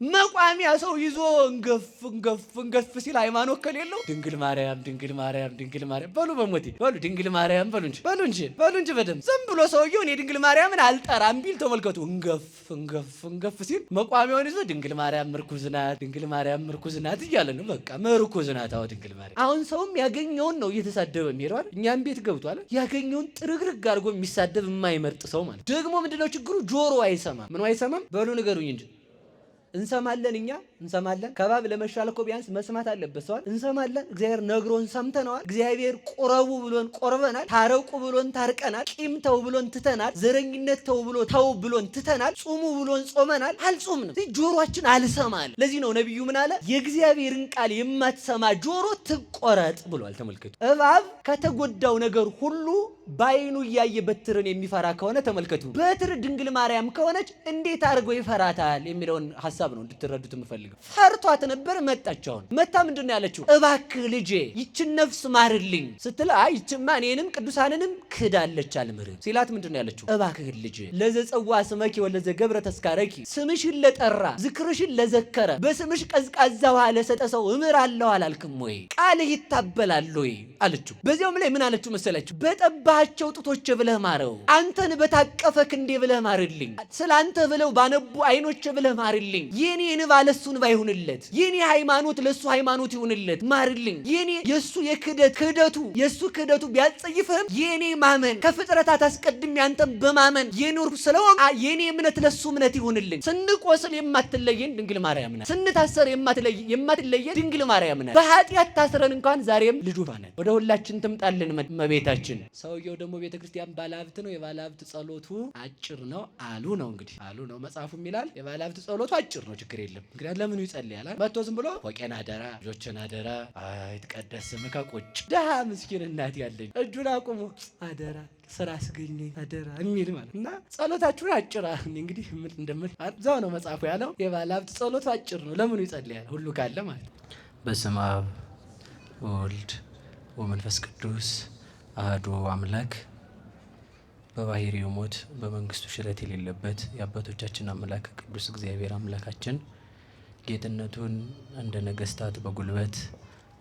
መቋሚያ ሰው ይዞ እንገፍ ሲል ሃይማኖት ከሌለው ድንግል ማርያም ድንግል ማርያም ድንግል ማርያም በሉ በሞቴ በሉ ድንግል ማርያም በሉ እንጂ በደምብ ዝም ብሎ ሰውየው እኔ ድንግል ማርያምን አልጠራም ቢል ተመልከቱ። እንገፍ ሲል መቋሚያውን ይዞ ድንግል ማርያም ምርኩዝ ናት፣ ድንግል ማርያም ምርኩዝ ናት እያለ ነው። በቃ ምርኩዝ ናት። አዎ ድንግል ማርያም። አሁን ሰውም ያገኘውን ነው እየተሳደበ የሚሄደው አይደል? እኛም ቤት ገብቷል። ያገኘውን ጥርግርግ አድርጎ የሚሳደብ የማይመርጥ ሰው ማለት ደግሞ ምንድነው ችግሩ? ጆሮ አይሰማም። ምን አይሰማም? በሉ ንገሩኝ እንጂ እንሰማለን። እኛ እንሰማለን። ከባብ ለመሻል እኮ ቢያንስ መስማት አለበት ሰዋል። እንሰማለን። እግዚአብሔር ነግሮን ሰምተነዋል። እግዚአብሔር ቁረቡ ብሎን ቆርበናል። ታረቁ ብሎን ታርቀናል። ቂም ተው ብሎን ትተናል። ዘረኝነት ተው ብሎን ትተናል። ጹሙ ብሎን ጾመናል። አልጾምንም። ጆሮአችን አልሰማል። ለዚህ ነው ነቢዩ ምን አለ? የእግዚአብሔርን ቃል የማትሰማ ጆሮ ትቆረጥ ብሏል። ተመልከቱ። እባብ ከተጎዳው ነገር ሁሉ ባይኑ እያየ በትርን የሚፈራ ከሆነ ተመልከቱ። በትር ድንግል ማርያም ከሆነች እንዴት አድርጎ ይፈራታል የሚለውን ሐሳብ ነው እንድትረዱት የምፈልገው። ፈርቷት ነበር። መጣቻውን መታ ምንድነው ያለችው? እባክህ ልጄ ይችን ነፍስ ማርልኝ ስትል አይ ይችማ እኔንም ቅዱሳንንም ክዳለች አልምርም ሲላት ምንድነው ያለችው? እባክህ ልጄ ለዘጸዋ ስመኪ ወለዘ ገብረ ተስካረኪ ስምሽን ለጠራ ዝክርሽን ለዘከረ በስምሽ ቀዝቃዛ ውሃ ለሰጠ ሰው እምራለሁ አላልክም ወይ? ቃልህ ይታበላል ወይ አለችው። በዚያውም ላይ ምን አለችው መሰለችው? በጠባቸው ጡቶች ብለህ ማረው፣ አንተን በታቀፈ ክንዴ ብለህ ማርልኝ፣ ስላንተ ብለው ባነቡ አይኖች ብለህ ማርልኝ። የኔ እንባ ለሱ እንባ ይሁንለት፣ የኔ ሃይማኖት ለሱ ሃይማኖት ይሁንለት፣ ማርልኝ። የኔ የሱ ክህደቱ ቢያጸይፍህም የኔ ማመን ከፍጥረታት አስቀድሜ አንተን በማመን የኖርኩ ስለሆነ የኔ እምነት ለሱ እምነት ይሁንልኝ። ስንቆስል የማትለየን ድንግል ማርያም ናት። ስንታሰር የማትለየን ድንግል ማርያም ናት። በኃጢአት ታስረን እንኳን ዛሬም ልጆቿ ነን። ወደ ሁላችን ትምጣልን እመቤታችን። ሰውየው ደግሞ ቤተክርስቲያን ባለሀብት ነው። የባለሀብት ጸሎቱ አጭር ነው አሉ ነው እንግዲህ አሉ ነው መጽሐፉም ይላል። የባለሀብት ጸሎቱ አጭር ነው፣ ችግር የለም። ምክንያቱም ለምኑ ይጸልያል? መጥቶ ዝም ብሎ ወቄን አደራ ልጆችን አደራ አይትቀደስ ስምከ ቁጭ ደሃ ምስኪን እናት ያለኝ እጁን አቁሞ አደራ ስራ አስገኘኝ አደራ የሚል ማለት እና ጸሎታችሁን አጭር እንግዲህ ምን እንደምን እዛው ነው መጽሐፉ ያለው። የባለሀብት ጸሎቱ አጭር ነው፣ ለምኑ ይጸልያል? ሁሉ ካለ ማለት ነው። በስመ አብ ወወልድ ወመንፈስ ቅዱስ አሐዱ አምላክ በባህሪው ሞት በመንግስቱ ሽረት የሌለበት የአባቶቻችን አምላክ ቅዱስ እግዚአብሔር አምላካችን ጌትነቱን እንደ ነገስታት በጉልበት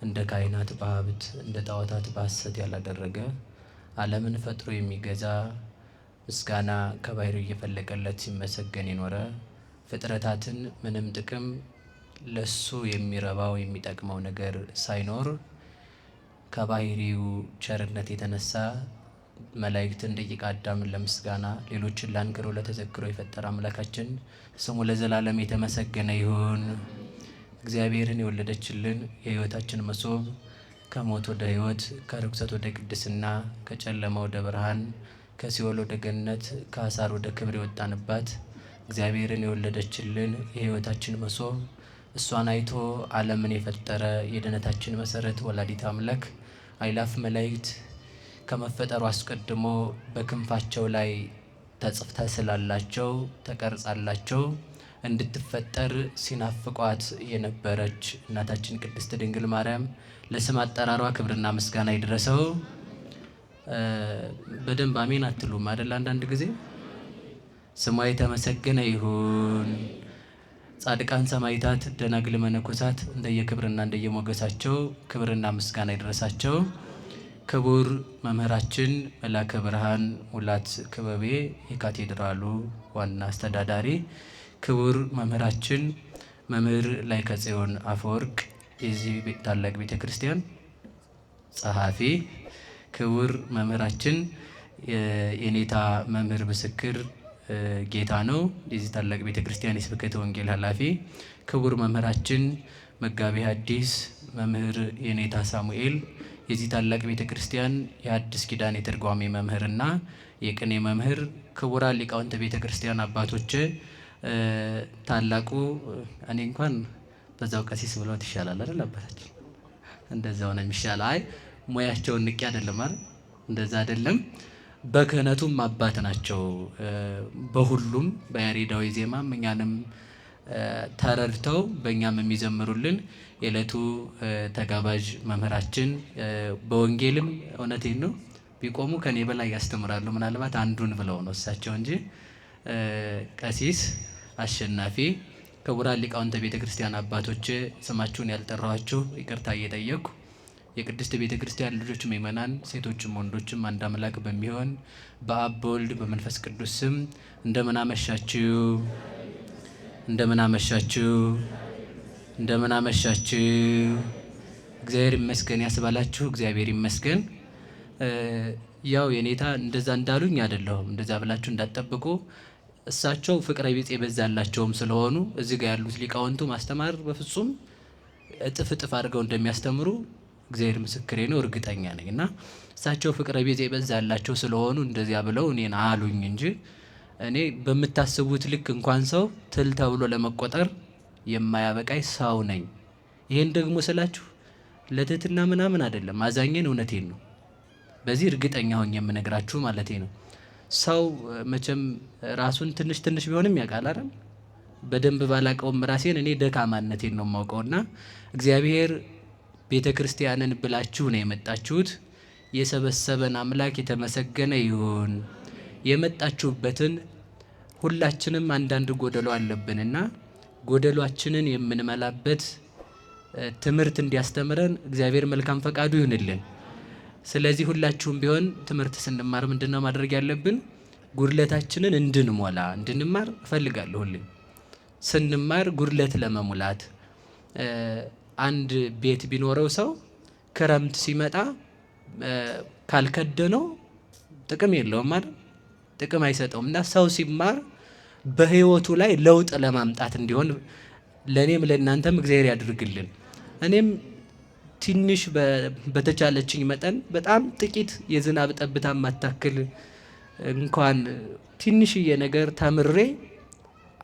እንደ ካህናት በሀብት እንደ ጣዖታት በሐሰት ያላደረገ ዓለምን ፈጥሮ የሚገዛ ምስጋና ከባህሪው እየፈለቀለት ሲመሰገን የኖረ ፍጥረታትን ምንም ጥቅም ለሱ የሚረባው የሚጠቅመው ነገር ሳይኖር ከባህሪው ቸርነት የተነሳ መላእክትን ደቂቀ አዳምን ለምስጋና ሌሎችን ለአንክሮ ለተዘክሮ የፈጠረ አምላካችን ስሙ ለዘላለም የተመሰገነ ይሁን። እግዚአብሔርን የወለደችልን የሕይወታችን መሶብ ከሞት ወደ ሕይወት ከርኩሰት ወደ ቅድስና ከጨለማ ወደ ብርሃን ከሲኦል ወደ ገነት ከአሳር ወደ ክብር የወጣንባት እግዚአብሔርን የወለደችልን የሕይወታችን መሶብ እሷን አይቶ ዓለምን የፈጠረ የድነታችን መሰረት ወላዲት አምላክ አእላፍ መላእክት ከመፈጠሩ አስቀድሞ በክንፋቸው ላይ ተጽፍታ ስላላቸው ተቀርጻላቸው እንድትፈጠር ሲናፍቋት የነበረች እናታችን ቅድስት ድንግል ማርያም ለስም አጠራሯ ክብርና ምስጋና ይድረሰው። በደንብ አሜን አትሉም አይደል? አንዳንድ ጊዜ ስሟ የተመሰገነ ይሁን። ጻድቃን ሰማዕታት፣ ደናግል መነኮሳት እንደየክብርና እንደየሞገሳቸው ክብርና ምስጋና ይድረሳቸው። ክቡር መምህራችን መላከ ብርሃን ሙላት ክበቤ የካቴድራሉ ዋና አስተዳዳሪ፣ ክቡር መምህራችን መምህር ላይከ ጽዮን አፈወርቅ የዚህ ታላቅ ቤተ ክርስቲያን ጸሐፊ፣ ክቡር መምህራችን የኔታ መምህር ምስክር ጌታ ነው የዚህ ታላቅ ቤተ ክርስቲያን የስብከተ ወንጌል ኃላፊ፣ ክቡር መምህራችን መጋቤ ሐዲስ መምህር የኔታ ሳሙኤል የዚህ ታላቅ ቤተ ክርስቲያን የአዲስ ኪዳን የትርጓሜ መምህርና የቅኔ መምህር፣ ክቡራን ሊቃውንተ ቤተ ክርስቲያን አባቶች፣ ታላቁ እኔ እንኳን በዛው ቀሲስ ብሎት ይሻላል አይደል? አባታችን እንደዛው ነው የሚሻል። አይ ሙያቸውን ንቄ አይደለም አይደል? እንደዛ አይደለም። በክህነቱም አባት ናቸው። በሁሉም በያሬዳዊ ዜማም እኛንም ተረድተው በእኛም የሚዘምሩልን የዕለቱ ተጋባዥ መምህራችን በወንጌልም እውነቴን ነው ቢቆሙ ከኔ በላይ ያስተምራሉ። ምናልባት አንዱን ብለው ነው እሳቸው እንጂ ቀሲስ አሸናፊ ክቡራን ሊቃውንተ ቤተ ክርስቲያን አባቶች፣ ስማችሁን ያልጠራኋችሁ ይቅርታ እየጠየቅኩ የቅድስት ቤተ ክርስቲያን ልጆች ምእመናን፣ ሴቶችም ወንዶችም አንድ አምላክ በሚሆን በአብ በወልድ በመንፈስ ቅዱስ ስም እንደምን አመሻችሁ? እንደምን አመሻችሁ? እንደምን አመሻችሁ? እግዚአብሔር ይመስገን ያስባላችሁ። እግዚአብሔር ይመስገን። ያው የኔታ እንደዛ እንዳሉኝ አይደለሁም፣ እንደዛ ብላችሁ እንዳትጠብቁ። እሳቸው ፍቅረ ቢጽ የበዛላቸውም ስለሆኑ እዚህ ጋር ያሉት ሊቃውንቱ ማስተማር በፍጹም እጥፍ እጥፍ አድርገው እንደሚያስተምሩ እግዚአብሔር ምስክሬ ነው፣ እርግጠኛ ነኝ። እና እሳቸው ፍቅረ ቢጽ የበዛላቸው ስለሆኑ እንደዚያ ብለው እኔን አሉኝ እንጂ እኔ በምታስቡት ልክ እንኳን ሰው ትል ተብሎ ለመቆጠር የማያበቃይ ሰው ነኝ። ይሄን ደግሞ ስላችሁ ለትህትና ምናምን አይደለም፣ አዛኘን፣ እውነቴን ነው። በዚህ እርግጠኛ ሆኜ የምነግራችሁ ማለቴ ነው። ሰው መቼም ራሱን ትንሽ ትንሽ ቢሆንም ያውቃል አይደል? በደንብ ባላቀውም ራሴን እኔ ደካማነቴን ነው የማውቀውና እግዚአብሔር ቤተ ክርስቲያንን ብላችሁ ነው የመጣችሁት። የሰበሰበን አምላክ የተመሰገነ ይሁን። የመጣችሁበትን ሁላችንም አንዳንድ ጎደሎ አለብንና ጎደሏችንን የምንመላበት ትምህርት እንዲያስተምረን እግዚአብሔር መልካም ፈቃዱ ይሁንልን። ስለዚህ ሁላችሁም ቢሆን ትምህርት ስንማር ምንድነው ማድረግ ያለብን? ጉድለታችንን እንድንሞላ እንድንማር እፈልጋለሁ። ሁሌ ስንማር ጉድለት ለመሙላት አንድ ቤት ቢኖረው ሰው ክረምት ሲመጣ ካልከደነው ጥቅም የለውም አይደል? ጥቅም አይሰጠውም። እና ሰው ሲማር በህይወቱ ላይ ለውጥ ለማምጣት እንዲሆን ለኔም ለእናንተም እግዚአብሔር ያድርግልን። እኔም ትንሽ በተቻለችኝ መጠን በጣም ጥቂት የዝናብ ጠብታ ማታክል እንኳን ትንሽዬ ነገር ተምሬ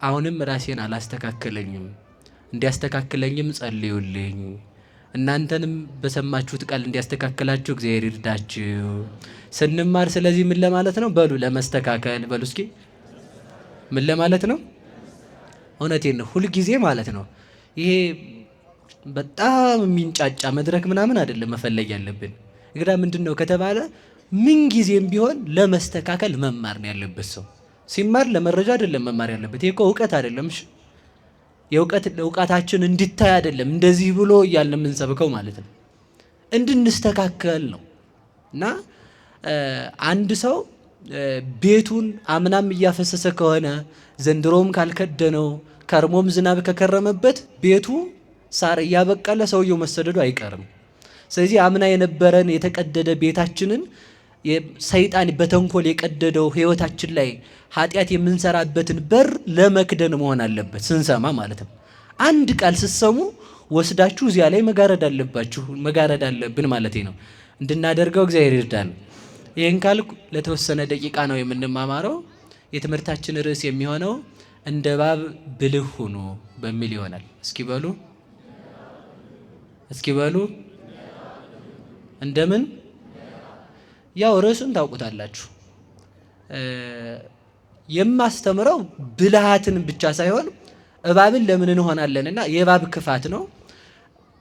አሁንም ራሴን አላስተካከለኝም። እንዲያስተካክለኝም ጸልዩልኝ። እናንተንም በሰማችሁት ቃል እንዲያስተካክላችሁ እግዚአብሔር ይርዳችሁ። ስንማር ስለዚህ ምን ለማለት ነው? በሉ ለመስተካከል በሉ እስኪ ምን ለማለት ነው? እውነቴን ነው። ሁልጊዜ ማለት ነው ይሄ በጣም የሚንጫጫ መድረክ ምናምን አይደለም መፈለግ ያለብን። እንግዳ ምንድን ነው ከተባለ ምን ጊዜም ቢሆን ለመስተካከል መማር ነው ያለበት። ሰው ሲማር ለመረጃ አይደለም መማር ያለበት። ይሄ እኮ እውቀት አይደለም። እሺ እውቀታችን እንዲታይ አይደለም እንደዚህ ብሎ እያልን የምንሰብከው ማለት ነው፣ እንድንስተካከል ነው። እና አንድ ሰው ቤቱን አምናም እያፈሰሰ ከሆነ ዘንድሮም ካልከደነው ከርሞም ዝናብ ከከረመበት ቤቱ ሳር እያበቀለ ሰውየው መሰደዱ አይቀርም። ስለዚህ አምና የነበረን የተቀደደ ቤታችንን ሰይጣን በተንኮል የቀደደው ህይወታችን ላይ ኃጢአት የምንሰራበትን በር ለመክደን መሆን አለበት። ስንሰማ ማለት ነው። አንድ ቃል ስትሰሙ ወስዳችሁ እዚያ ላይ መጋረድ አለብን ማለት ነው። እንድናደርገው እግዚአብሔር ይርዳን። ይህን ካልኩ ለተወሰነ ደቂቃ ነው የምንማማረው። የትምህርታችን ርዕስ የሚሆነው እንደ እባብ ብልህ ሁኑ በሚል ይሆናል። እስኪ በሉ እንደምን? ያው ርዕሱን ታውቁታላችሁ። የማስተምረው ብልሃትን ብቻ ሳይሆን እባብን ለምን እንሆናለንና የእባብ ክፋት ነው።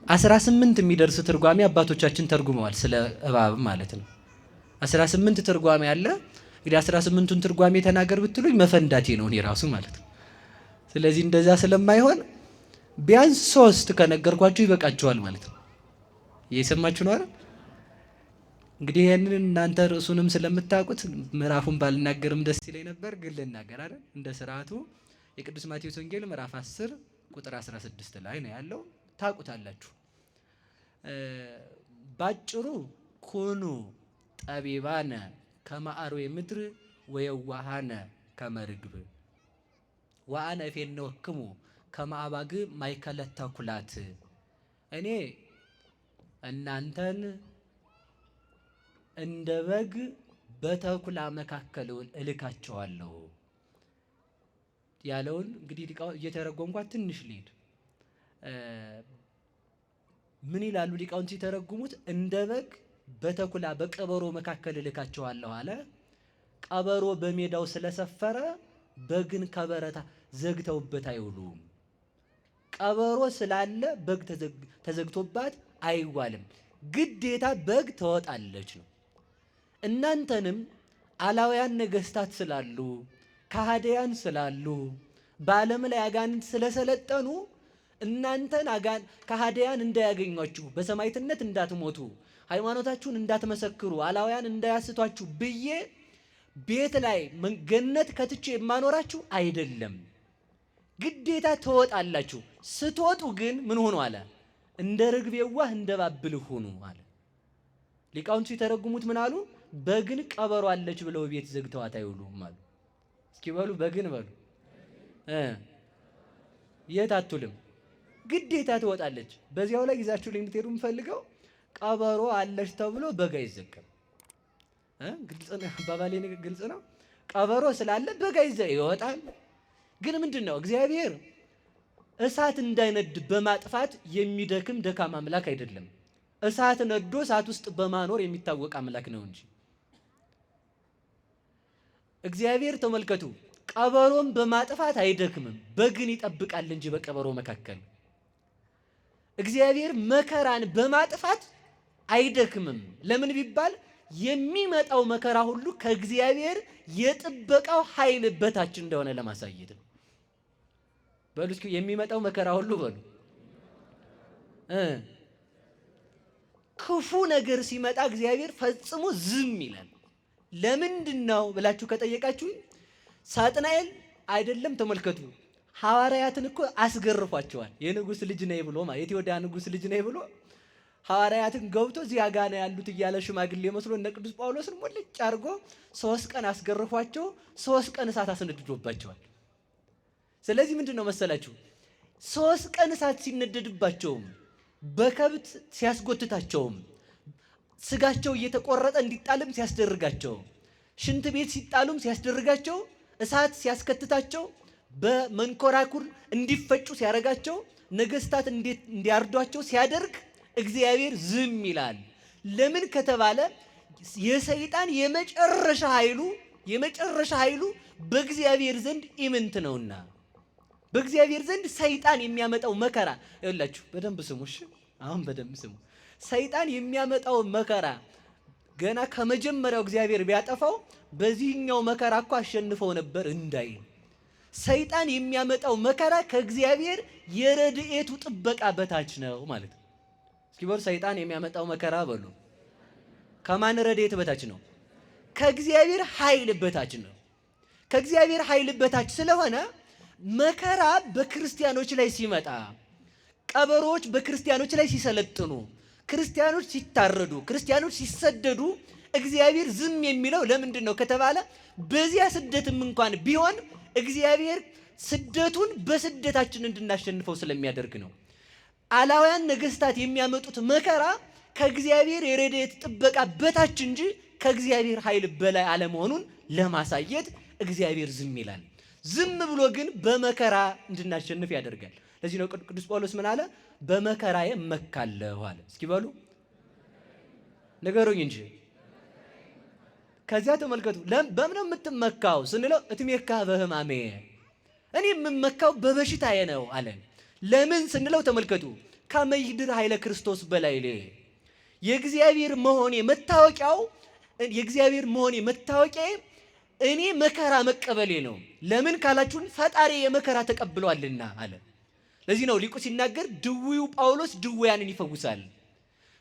18 የሚደርስ ትርጓሜ አባቶቻችን ተርጉመዋል ስለ እባብ ማለት ነው። 18 ትርጓሜ አለ። እንግዲህ 18ቱን ትርጓሜ ተናገር ብትሉኝ መፈንዳቴ ነው እኔ ራሱ ማለት ነው። ስለዚህ እንደዛ ስለማይሆን ቢያንስ 3 ከነገርኳችሁ ይበቃችኋል ማለት ነው። እየሰማችሁ ነው አይደል? እንግዲህ ይሄንን እናንተ ርዕሱንም ስለምታውቁት ምዕራፉን ባልናገርም ደስ ይለኝ ነበር፣ ግን ልናገር አይደል? እንደ ስርዓቱ የቅዱስ ማቴዎስ ወንጌል ምዕራፍ 10 ቁጥር 16 ላይ ነው ያለው። ታውቁታላችሁ። ባጭሩ ኩኑ ጠቢባነ ከመ አርዌ ምድር ወየዋሃነ ከመ ርግብ ወአነ እፌንወክሙ ከመ አባግዕ ማእከለ ተኩላት። እኔ እናንተን እንደ በግ በተኩላ መካከል እልካቸዋለሁ ያለውን እንግዲህ እየተረጎምኳት ትንሽ ልሂድ። ምን ይላሉ ሊቃውንት ሲተረጉሙት? እንደ በግ በተኩላ በቀበሮ መካከል እልካቸዋለሁ አለ። ቀበሮ በሜዳው ስለሰፈረ በግን ከበረታ ዘግተውበት አይውሉም። ቀበሮ ስላለ በግ ተዘግቶባት አይዋልም። ግዴታ በግ ትወጣለች ነው። እናንተንም አላውያን ነገስታት ስላሉ ከሃዲያን ስላሉ በዓለም ላይ አጋንንት ስለሰለጠኑ እናንተን ከሃዲያን እንዳያገኟችሁ፣ በሰማዕትነት እንዳትሞቱ፣ ሃይማኖታችሁን እንዳትመሰክሩ፣ አላውያን እንዳያስቷችሁ ብዬ ቤት ላይ ገነት ከትቼ የማኖራችሁ አይደለም። ግዴታ ትወጣላችሁ። ስትወጡ ግን ምን ሆኑ አለ? እንደ ርግብ የዋህ እንደ እባብ ብልህ ሁኑ አለ። ሊቃውንቱ ሲተረጉሙት ምን አሉ? በግን ቀበሮ አለች ብለው ቤት ዘግተዋት አይውሉም አሉ። እስኪ በሉ በግን በሉ። የት አትውልም፣ ግዴታ ትወጣለች። በዚያው ላይ ይዛችሁ ልትሄዱ የምፈልገው ቀበሮ አለች ተብሎ በግ አይዘጋም። ግልጽ ነው አባባሌ፣ ግልጽ ነው። ቀበሮ ስላለ በግ ይወጣል። ግን ምንድን ነው እግዚአብሔር እሳት እንዳይነድ በማጥፋት የሚደክም ደካማ አምላክ አይደለም። እሳት ነዶ እሳት ውስጥ በማኖር የሚታወቅ አምላክ ነው እንጂ እግዚአብሔር ተመልከቱ፣ ቀበሮን በማጥፋት አይደክምም፣ በግን ይጠብቃል እንጂ በቀበሮ መካከል። እግዚአብሔር መከራን በማጥፋት አይደክምም። ለምን ቢባል የሚመጣው መከራ ሁሉ ከእግዚአብሔር የጥበቃው ኃይል በታች እንደሆነ ለማሳየት ነው። በሉ እስኪ የሚመጣው መከራ ሁሉ በሉ። ክፉ ነገር ሲመጣ እግዚአብሔር ፈጽሞ ዝም ይላል። ለምንድን ነው ብላችሁ ከጠየቃችሁ ሳጥናኤል አይደለም ተመልከቱ፣ ሐዋርያትን እኮ አስገርፏቸዋል። የንጉሥ ልጅ ነኝ ብሎ ማለት የይሁዳ ንጉሥ ልጅ ነኝ ብሎ ሐዋርያትን ገብቶ እዚያ ጋር ነው ያሉት እያለ ሽማግሌ መስሎ እነ ቅዱስ ጳውሎስን ሞልጭ አድርጎ 3 ቀን አስገርፏቸው 3 ቀን እሳት አስነድዶባቸዋል። ስለዚህ ምንድን ነው መሰላችሁ 3 ቀን እሳት ሲነደድባቸውም በከብት ሲያስጎትታቸውም ስጋቸው እየተቆረጠ እንዲጣልም ሲያስደርጋቸው ሽንት ቤት ሲጣሉም ሲያስደርጋቸው እሳት ሲያስከትታቸው በመንኮራኩር እንዲፈጩ ሲያረጋቸው ነገስታት እንዲያርዷቸው ሲያደርግ እግዚአብሔር ዝም ይላል። ለምን ከተባለ የሰይጣን የመጨረሻ ኃይሉ በእግዚአብሔር ዘንድ ኢምንት ነውና። በእግዚአብሔር ዘንድ ሰይጣን የሚያመጣው መከራ ይኸውላችሁ፣ በደንብ ስሙ እሺ። አሁን በደንብ ስሙ። ሰይጣን የሚያመጣው መከራ ገና ከመጀመሪያው እግዚአብሔር ቢያጠፋው በዚህኛው መከራ እኮ አሸንፈው ነበር እንዳይል፣ ሰይጣን የሚያመጣው መከራ ከእግዚአብሔር የረድኤቱ ጥበቃ በታች ነው ማለት ነው። እስኪ በሉ ሰይጣን የሚያመጣው መከራ በሉ ከማን ረድኤት በታች ነው? ከእግዚአብሔር ኃይል በታች ነው። ከእግዚአብሔር ኃይል በታች ስለሆነ መከራ በክርስቲያኖች ላይ ሲመጣ፣ ቀበሮች በክርስቲያኖች ላይ ሲሰለጥኑ፣ ክርስቲያኖች ሲታረዱ፣ ክርስቲያኖች ሲሰደዱ እግዚአብሔር ዝም የሚለው ለምንድን ነው ከተባለ በዚያ ስደትም እንኳን ቢሆን እግዚአብሔር ስደቱን በስደታችን እንድናሸንፈው ስለሚያደርግ ነው። አላውያን ነገስታት የሚያመጡት መከራ ከእግዚአብሔር የረድኤት ጥበቃ በታች እንጂ ከእግዚአብሔር ኃይል በላይ አለመሆኑን ለማሳየት እግዚአብሔር ዝም ይላል። ዝም ብሎ ግን በመከራ እንድናሸንፍ ያደርጋል። ለዚህ ነው ቅዱስ ጳውሎስ ምን አለ? በመከራዬ እመካለሁ አለ። እስኪ በሉ ንገሩኝ እንጂ። ከዚያ ተመልከቱ፣ በምን የምትመካው ስንለው እትሜካ በሕማሜ፣ እኔ የምመካው በበሽታዬ ነው አለ። ለምን ስንለው ተመልከቱ፣ ከመይድር ኃይለ ክርስቶስ በላይ የእግዚአብሔር መሆኔ መታወቂያው፣ የእግዚአብሔር መሆኔ መታወቂያዬ እኔ መከራ መቀበሌ ነው። ለምን ካላችሁን ፈጣሪ የመከራ ተቀብሏልና አለ። ለዚህ ነው ሊቁ ሲናገር ድውዩ ጳውሎስ ድውያንን ይፈውሳል።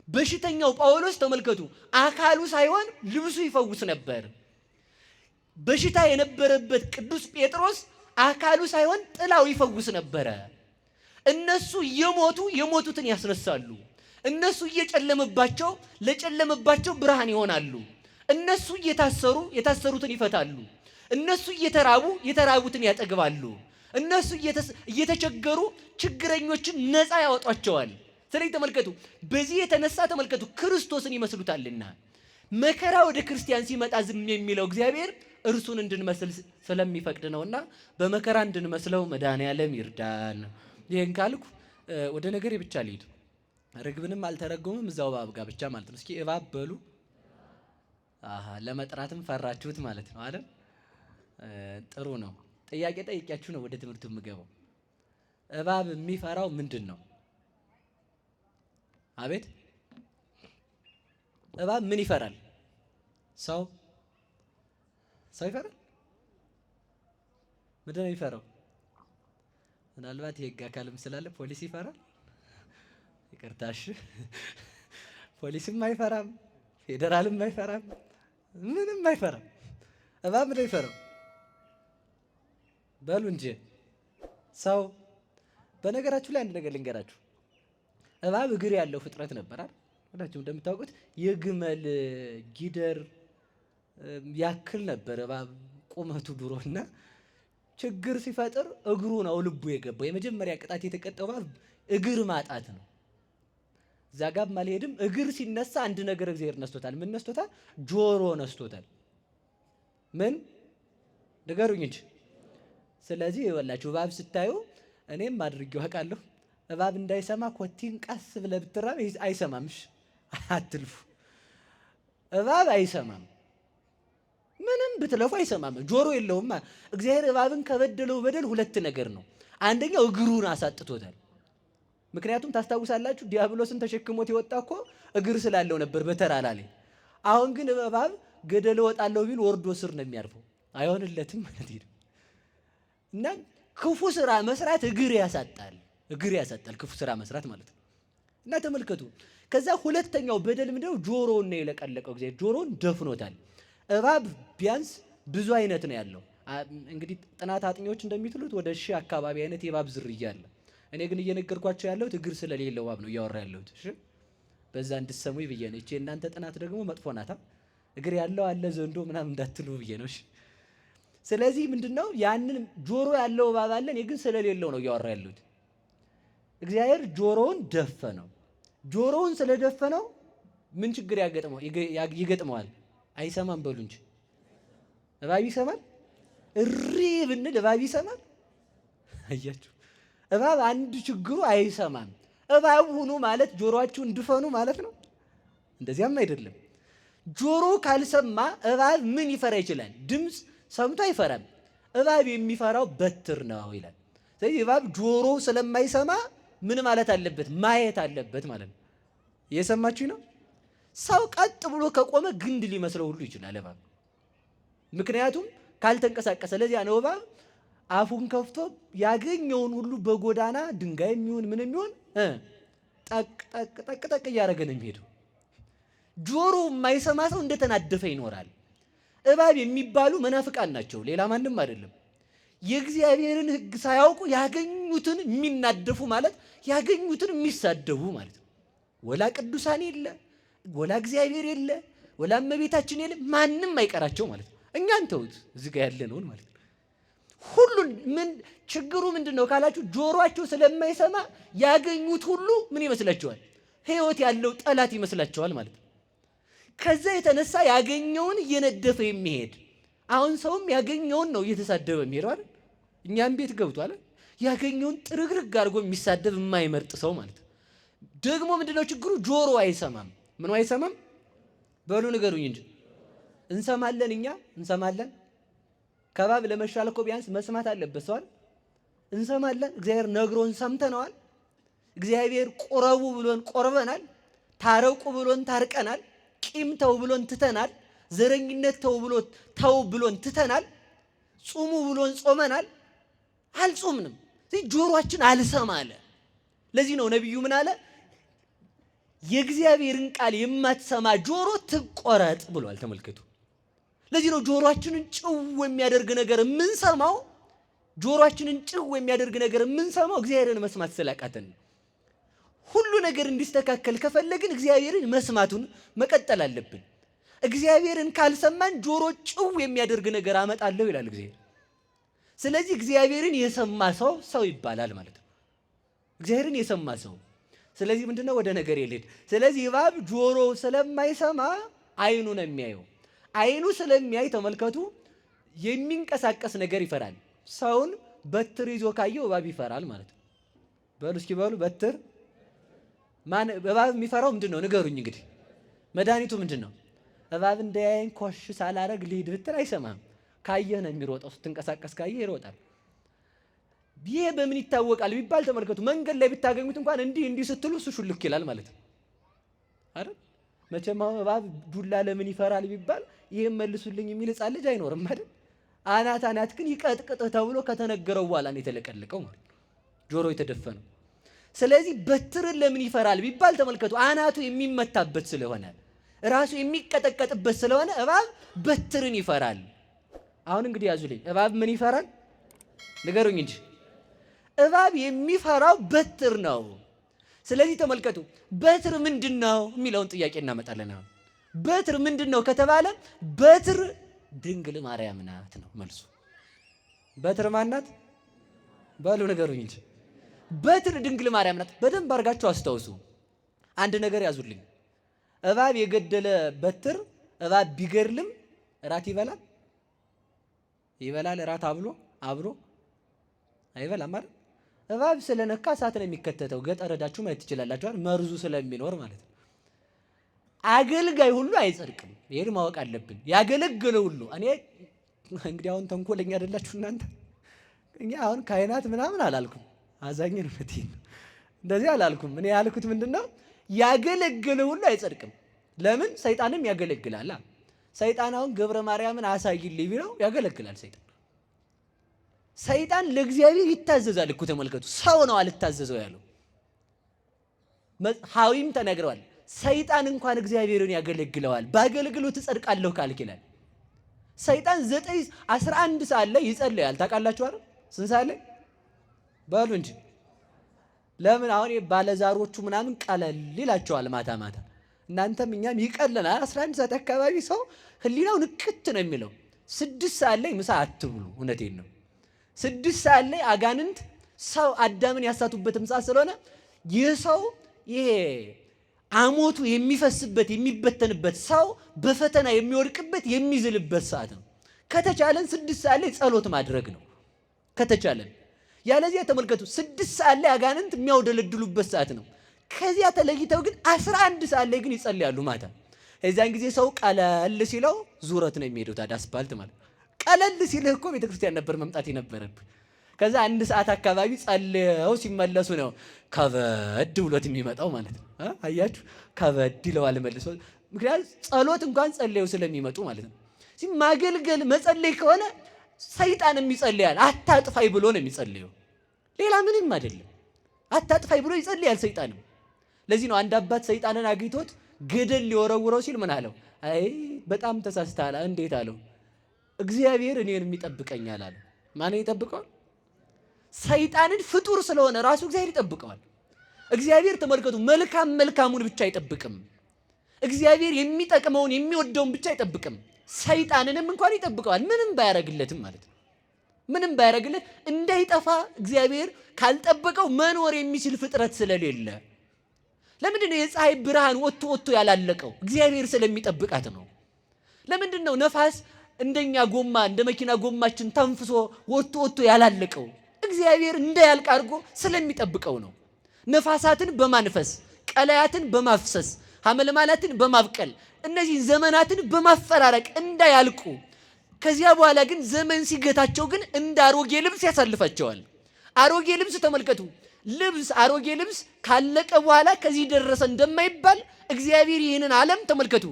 በሽተኛው ጳውሎስ ተመልከቱ አካሉ ሳይሆን ልብሱ ይፈውስ ነበር። በሽታ የነበረበት ቅዱስ ጴጥሮስ አካሉ ሳይሆን ጥላው ይፈውስ ነበረ። እነሱ እየሞቱ የሞቱትን ያስነሳሉ። እነሱ እየጨለመባቸው ለጨለመባቸው ብርሃን ይሆናሉ። እነሱ እየታሰሩ የታሰሩትን ይፈታሉ። እነሱ እየተራቡ የተራቡትን ያጠግባሉ። እነሱ እየተቸገሩ ችግረኞችን ነፃ ያወጧቸዋል። ስለዚህ ተመልከቱ፣ በዚህ የተነሳ ተመልከቱ ክርስቶስን ይመስሉታልና መከራ ወደ ክርስቲያን ሲመጣ ዝም የሚለው እግዚአብሔር እርሱን እንድንመስል ስለሚፈቅድ ነውና በመከራ እንድንመስለው መድኃኔዓለም ይርዳን። ይሄን ካልኩ ወደ ነገሬ ብቻ ልሂድ። ርግብንም አልተረጎምም እዛው እባብ ጋር ብቻ ማለት ነው። እስኪ እባብ በሉ። ለመጥራትም ፈራችሁት ማለት ነው አይደል? ጥሩ ነው። ጥያቄ ጠይቂያችሁ ነው ወደ ትምህርቱ የምገባው። እባብ የሚፈራው ምንድን ነው? አቤት፣ እባብ ምን ይፈራል? ሰው ይፈራል? ምንድን ነው የሚፈራው? ምናልባት የህግ አካልም ስላለ ፖሊስ ይፈራል። ይቅርታሽ ፖሊስም አይፈራም፣ ፌዴራልም አይፈራም፣ ምንም አይፈራም። እባብ ምንድን ነው ይፈራው? በሉ እንጂ ሰው። በነገራችሁ ላይ አንድ ነገር ልንገራችሁ። እባብ እግር ያለው ፍጥረት ነበር አይደል? ሁላችሁም እንደምታውቁት የግመል ጊደር ያክል ነበር እባብ ቁመቱ ድሮና ችግር ሲፈጥር እግሩ ነው ልቡ የገባው። የመጀመሪያ ቅጣት የተቀጠው እባብ እግር ማጣት ነው። እዛ ጋር አልሄድም። እግር ሲነሳ አንድ ነገር እግዚአብሔር ነስቶታል። ምን ነስቶታል? ጆሮ ነስቶታል። ምን ንገሩኝ እንጂ። ስለዚህ ይኸውላችሁ እባብ ስታዩ እኔም አድርጌው አውቃለሁ። እባብ እንዳይሰማ ኮቲን ቀስ ብለህ ብትራብ አይሰማምሽ፣ አትልፉ። እባብ አይሰማም፣ ምንም ብትለፉ አይሰማም። ጆሮ የለውም። እግዚአብሔር እባብን ከበደለው በደል ሁለት ነገር ነው። አንደኛው እግሩን አሳጥቶታል። ምክንያቱም ታስታውሳላችሁ ዲያብሎስን ተሸክሞት የወጣ እኮ እግር ስላለው ነበር በተራራ ላይ። አሁን ግን እባብ ገደል እወጣለሁ ቢል ወርዶ ስር ነው የሚያርፈው። አይሆንለትም ማለት ነው። እና ክፉ ስራ መስራት እግር ያሳጣል፣ እግር ያሳጣል ክፉ ስራ መስራት ማለት ነው። እና ተመልከቱ። ከዛ ሁለተኛው በደል ምንድነው? ጆሮውን ነው የለቀለቀው። እግዚአብሔር ጆሮውን ደፍኖታል። እባብ ቢያንስ ብዙ አይነት ነው ያለው። እንግዲህ ጥናት አጥኚዎች እንደሚትሉት ወደ 1000 አካባቢ አይነት የእባብ ዝርያ አለ። እኔ ግን እየነገርኳቸው ያለሁት እግር ስለሌለው እባብ ነው እያወራ ያለሁት። እሺ በዛ እንድትሰሙኝ ብዬ ነው። እቺ እናንተ ጥናት ደግሞ መጥፎ ናታ። እግር ያለው አለ ዘንዶ ምናምን እንዳትሉ ብዬ ነው። እሺ ስለዚህ ምንድነው ያንን ጆሮ ያለው እባብ አለ። እኔ ግን ስለሌለው ነው እያወራ ያለሁት። እግዚአብሔር ጆሮውን ደፈነው። ጆሮውን ስለደፈነው ምን ችግር ይገጥመዋል? አይሰማም። በሉ እንጂ እባብ ይሰማል? እሪ ብንል እባብ ይሰማል? አያችሁ፣ እባብ አንድ ችግሩ አይሰማም። እባብ ሁኑ ማለት ጆሮአችሁን ድፈኑ ማለት ነው? እንደዚያም አይደለም። ጆሮ ካልሰማ እባብ ምን ይፈራ ይችላል? ድምፅ ሰምቶ አይፈራም። እባብ የሚፈራው በትር ነው ይላል። ስለዚህ እባብ ጆሮ ስለማይሰማ ምን ማለት አለበት? ማየት አለበት ማለት ነው። እየሰማችሁ ነው? ሰው ቀጥ ብሎ ከቆመ ግንድ ሊመስለው ሁሉ ይችላል እባብ፣ ምክንያቱም ካልተንቀሳቀሰ። ለዚያ ነው እባብ አፉን ከፍቶ ያገኘውን ሁሉ በጎዳና ድንጋይ የሚሆን ምን የሚሆን ጠቅ እያደረገ ነው የሚሄደው። ጆሮ የማይሰማ ሰው እንደተናደፈ ይኖራል። እባብ የሚባሉ መናፍቃን ናቸው፣ ሌላ ማንም አይደለም። የእግዚአብሔርን ሕግ ሳያውቁ ያገኙትን የሚናደፉ ማለት ያገኙትን የሚሳደቡ ማለት ነው። ወላ ቅዱሳን የለ፣ ወላ እግዚአብሔር የለ፣ ወላ እመቤታችን የለ፣ ማንም አይቀራቸው ማለት ነው። እኛን ተውት፣ እዚህ ጋር ያለነውን ማለት ነው። ሁሉን ምን ችግሩ ምንድን ነው ካላችሁ፣ ጆሮአቸው ስለማይሰማ ያገኙት ሁሉ ምን ይመስላቸዋል? ሕይወት ያለው ጠላት ይመስላቸዋል ማለት ነው። ከዛ የተነሳ ያገኘውን እየነደፈ የሚሄድ አሁን ሰውም ያገኘውን ነው እየተሳደበ የሚሄደው አይደል? እኛም ቤት ገብቷል። ያገኘውን ጥርግርግ አድርጎ የሚሳደብ የማይመርጥ ሰው ማለት ነው። ደግሞ ምንድነው ችግሩ? ጆሮ አይሰማም። ምኑ አይሰማም? በሉ ንገሩኝ እንጂ። እንሰማለን፣ እኛ እንሰማለን። ከባብ ለመሻል እኮ ቢያንስ መስማት አለበት ሰዋል። እንሰማለን። እግዚአብሔር ነግሮን ሰምተነዋል። እግዚአብሔር ቁረቡ ብሎን ቆርበናል። ታረቁ ብሎን ታርቀናል። ቂም ተው ብሎን ትተናል። ዘረኝነት ተው ብሎን ትተናል። ጹሙ ብሎን ጾመናል። አልጾምንም። ጆሮአችን አልሰማ አለ። ለዚህ ነው ነቢዩ ምን አለ? የእግዚአብሔርን ቃል የማትሰማ ጆሮ ትቆረጥ ብሏል። ተመልከቱ። ለዚህ ነው ጆሮአችንን ጭው የሚያደርግ ነገር የምንሰማው። ጆሮአችንን ጭው የሚያደርግ ነገር የምንሰማው እግዚአብሔርን መስማት ስላቃተን ነው። ሁሉ ነገር እንዲስተካከል ከፈለግን እግዚአብሔርን መስማቱን መቀጠል አለብን። እግዚአብሔርን ካልሰማን ጆሮ ጭው የሚያደርግ ነገር አመጣለሁ ይላል እግዚአብሔር። ስለዚህ እግዚአብሔርን የሰማ ሰው ይባላል ማለት ነው። እግዚአብሔርን የሰማ ሰው። ስለዚህ ምንድነው ወደ ነገር የሌድ። ስለዚህ እባብ ጆሮ ስለማይሰማ አይኑ ነው የሚያየው። አይኑ ስለሚያይ ተመልከቱ፣ የሚንቀሳቀስ ነገር ይፈራል። ሰውን በትር ይዞ ካየው እባብ ይፈራል ማለት ነው። በሉ እስኪ በሉ በትር ማን እባብ የሚፈራው ምንድነው? ንገሩኝ እንግዲህ። መድኃኒቱ ምንድነው? እባብ እንዳያየኝ ኮሽ ሳላረግ ልሂድ ብትል አይሰማም። ካየህ ነው የሚሮጠው። ስትንቀሳቀስ ካየህ ይሮጣል። ይሄ በምን ይታወቃል ቢባል ተመልከቱ፣ መንገድ ላይ ብታገኙት እንኳን እንዲህ ስትሉ እሱ ሹልክ ይላል ማለት ነው አይደል? መቼም እባብ ዱላ ለምን ይፈራል ቢባል ይሄን መልሱልኝ የሚል ሕፃን ልጅ አይኖርም አይደል? አናት ግን ይቀጥቅጥ ተብሎ ከተነገረው በኋላ ነው የተለቀለቀው ማለት ነው። ጆሮ የተደፈነው። ስለዚህ በትርን ለምን ይፈራል ቢባል ተመልከቱ፣ አናቱ የሚመታበት ስለሆነ ራሱ የሚቀጠቀጥበት ስለሆነ እባብ በትርን ይፈራል። አሁን እንግዲህ ያዙልኝ፣ እባብ ምን ይፈራል ንገሩኝ እንጂ። እባብ የሚፈራው በትር ነው። ስለዚህ ተመልከቱ፣ በትር ምንድን ነው የሚለውን ጥያቄ እናመጣለን። አሁን በትር ምንድን ነው ከተባለ በትር ድንግል ማርያም ናት ነው መልሱ። በትር ማናት በሉ ንገሩኝ እንጂ። በትር ድንግል ማርያም ናት። በደንብ አድርጋችሁ አስታውሱ። አንድ ነገር ያዙልኝ። እባብ የገደለ በትር እባብ ቢገድልም እራት ይበላል ይበላል? እራት አብሮ አይበላም አይደል? እባብ ስለነካ እሳት ነው የሚከተተው። ገጠር ሄዳችሁ ማየት ትችላላችሁ። መርዙ ስለሚኖር ማለት ነው። አገልጋይ ሁሉ አይጸድቅም። ይሄን ማወቅ አለብን። ያገለገለ ሁሉ እኔ እንግዲህ አሁን ተንኮለኛ አይደላችሁ እናንተ። እኛ አሁን ካህናት ምናምን አላልኩም፣ አዛኝ ነው እንደዚህ አላልኩም። እኔ ያልኩት ምንድነው ያገለገለ ሁሉ አይጸድቅም። ለምን? ሰይጣንም ያገለግላል። ሰይጣን አሁን ገብረ ማርያምን አሳይልኝ ቢለው ያገለግላል። ሰይጣን ለእግዚአብሔር ይታዘዛል እኮ ተመልከቱ። ሰው ነው አልታዘዘው ያለው። ሐዊም ተነግረዋል። ሰይጣን እንኳን እግዚአብሔርን ያገለግለዋል። በአገልግሎት እጸድቃለሁ ካልክ ይላል። ሰይጣን 11 ሰዓት ላይ ይጸልያል። ታውቃላችሁ አይደል? ስንት ሰዓት ላይ በሉ እንጂ። ለምን? አሁን ባለዛሮቹ ምናምን ቀለል ይላቸዋል ማታ ማታ። እናንተም እኛም ይቀለናል። 11 ሰዓት አካባቢ ሰው ህሊናው ንቅት ነው የሚለው። 6 ሰዓት ላይ ምሳ አትብሉ። እውነቴን ነው። 6 ሰዓት ላይ አጋንንት ሰው አዳምን ያሳቱበትም ሰዓት ስለሆነ ይህ ሰው ይሄ አሞቱ የሚፈስበት የሚበተንበት ሰው በፈተና የሚወድቅበት የሚዝልበት ሰዓት ነው። ከተቻለን 6 ሰዓት ላይ ጸሎት ማድረግ ነው ከተቻለን። ያለዚያ ተመልከቱ 6 ሰዓት ላይ አጋንንት የሚያውደለድሉበት ሰዓት ነው። ከዚያ ተለይተው ግን 11 ሰዓት ላይ ግን ይጸልያሉ ማታ። የዚያን ጊዜ ሰው ቀለል ሲለው ዙረት ነው የሚሄደው። ታዲያ አስፓልት ማለት ቀለል ሲልህ እኮ ቤተክርስቲያን ነበር መምጣት የነበረብህ። ከዛ 1 ሰዓት አካባቢ ጸልየው ሲመለሱ ነው ከበድ ብሎት የሚመጣው ማለት ነው። አያችሁ ከበድ ይለዋል መልሶ። ምክንያቱም ጸሎት እንኳን ጸልየው ስለሚመጡ ማለት ነው። ማገልገል መጸለይ ከሆነ ሰይጣንም ይጸልያል። አታጥፋይ ብሎ ነው የሚጸልየው፣ ሌላ ምንም አይደለም። አታጥፋይ ብሎ ይጸልያል ሰይጣንም። ለዚህ ነው አንድ አባት ሰይጣንን አግኝቶት ገደል ሊወረውረው ሲል ምን አለው? አይ በጣም ተሳስተሃል። እንዴት አለው? እግዚአብሔር እኔን ይጠብቀኛል አለ። ማን ይጠብቀዋል? ሰይጣንን ፍጡር ስለሆነ ራሱ እግዚአብሔር ይጠብቀዋል። እግዚአብሔር ተመልከቱ መልካሙን ብቻ አይጠብቅም። እግዚአብሔር የሚጠቅመውን የሚወደውን ብቻ አይጠብቅም። ሰይጣንንም እንኳን ይጠብቀዋል፣ ምንም ባያረግለትም ማለት ነው። ምንም ባያረግለት እንዳይጠፋ እግዚአብሔር ካልጠበቀው መኖር የሚችል ፍጥረት ስለሌለ። ለምንድን ነው የፀሐይ ብርሃን ወጥቶ ያላለቀው? እግዚአብሔር ስለሚጠብቃት ነው። ለምንድን ነው ነፋስ እንደኛ ጎማ እንደ መኪና ጎማችን ተንፍሶ ወጥቶ ያላለቀው? እግዚአብሔር እንዳያልቅ አድርጎ ስለሚጠብቀው ነው። ነፋሳትን በማንፈስ ቀላያትን በማፍሰስ ሐመልማላትን በማብቀል እነዚህ ዘመናትን በማፈራረቅ እንዳያልቁ፣ ከዚያ በኋላ ግን ዘመን ሲገታቸው ግን እንደ አሮጌ ልብስ ያሳልፋቸዋል። አሮጌ ልብስ ተመልከቱ። አሮጌ ልብስ ካለቀ በኋላ ከዚህ ደረሰ እንደማይባል እግዚአብሔር ይህንን ዓለም ተመልከቱ።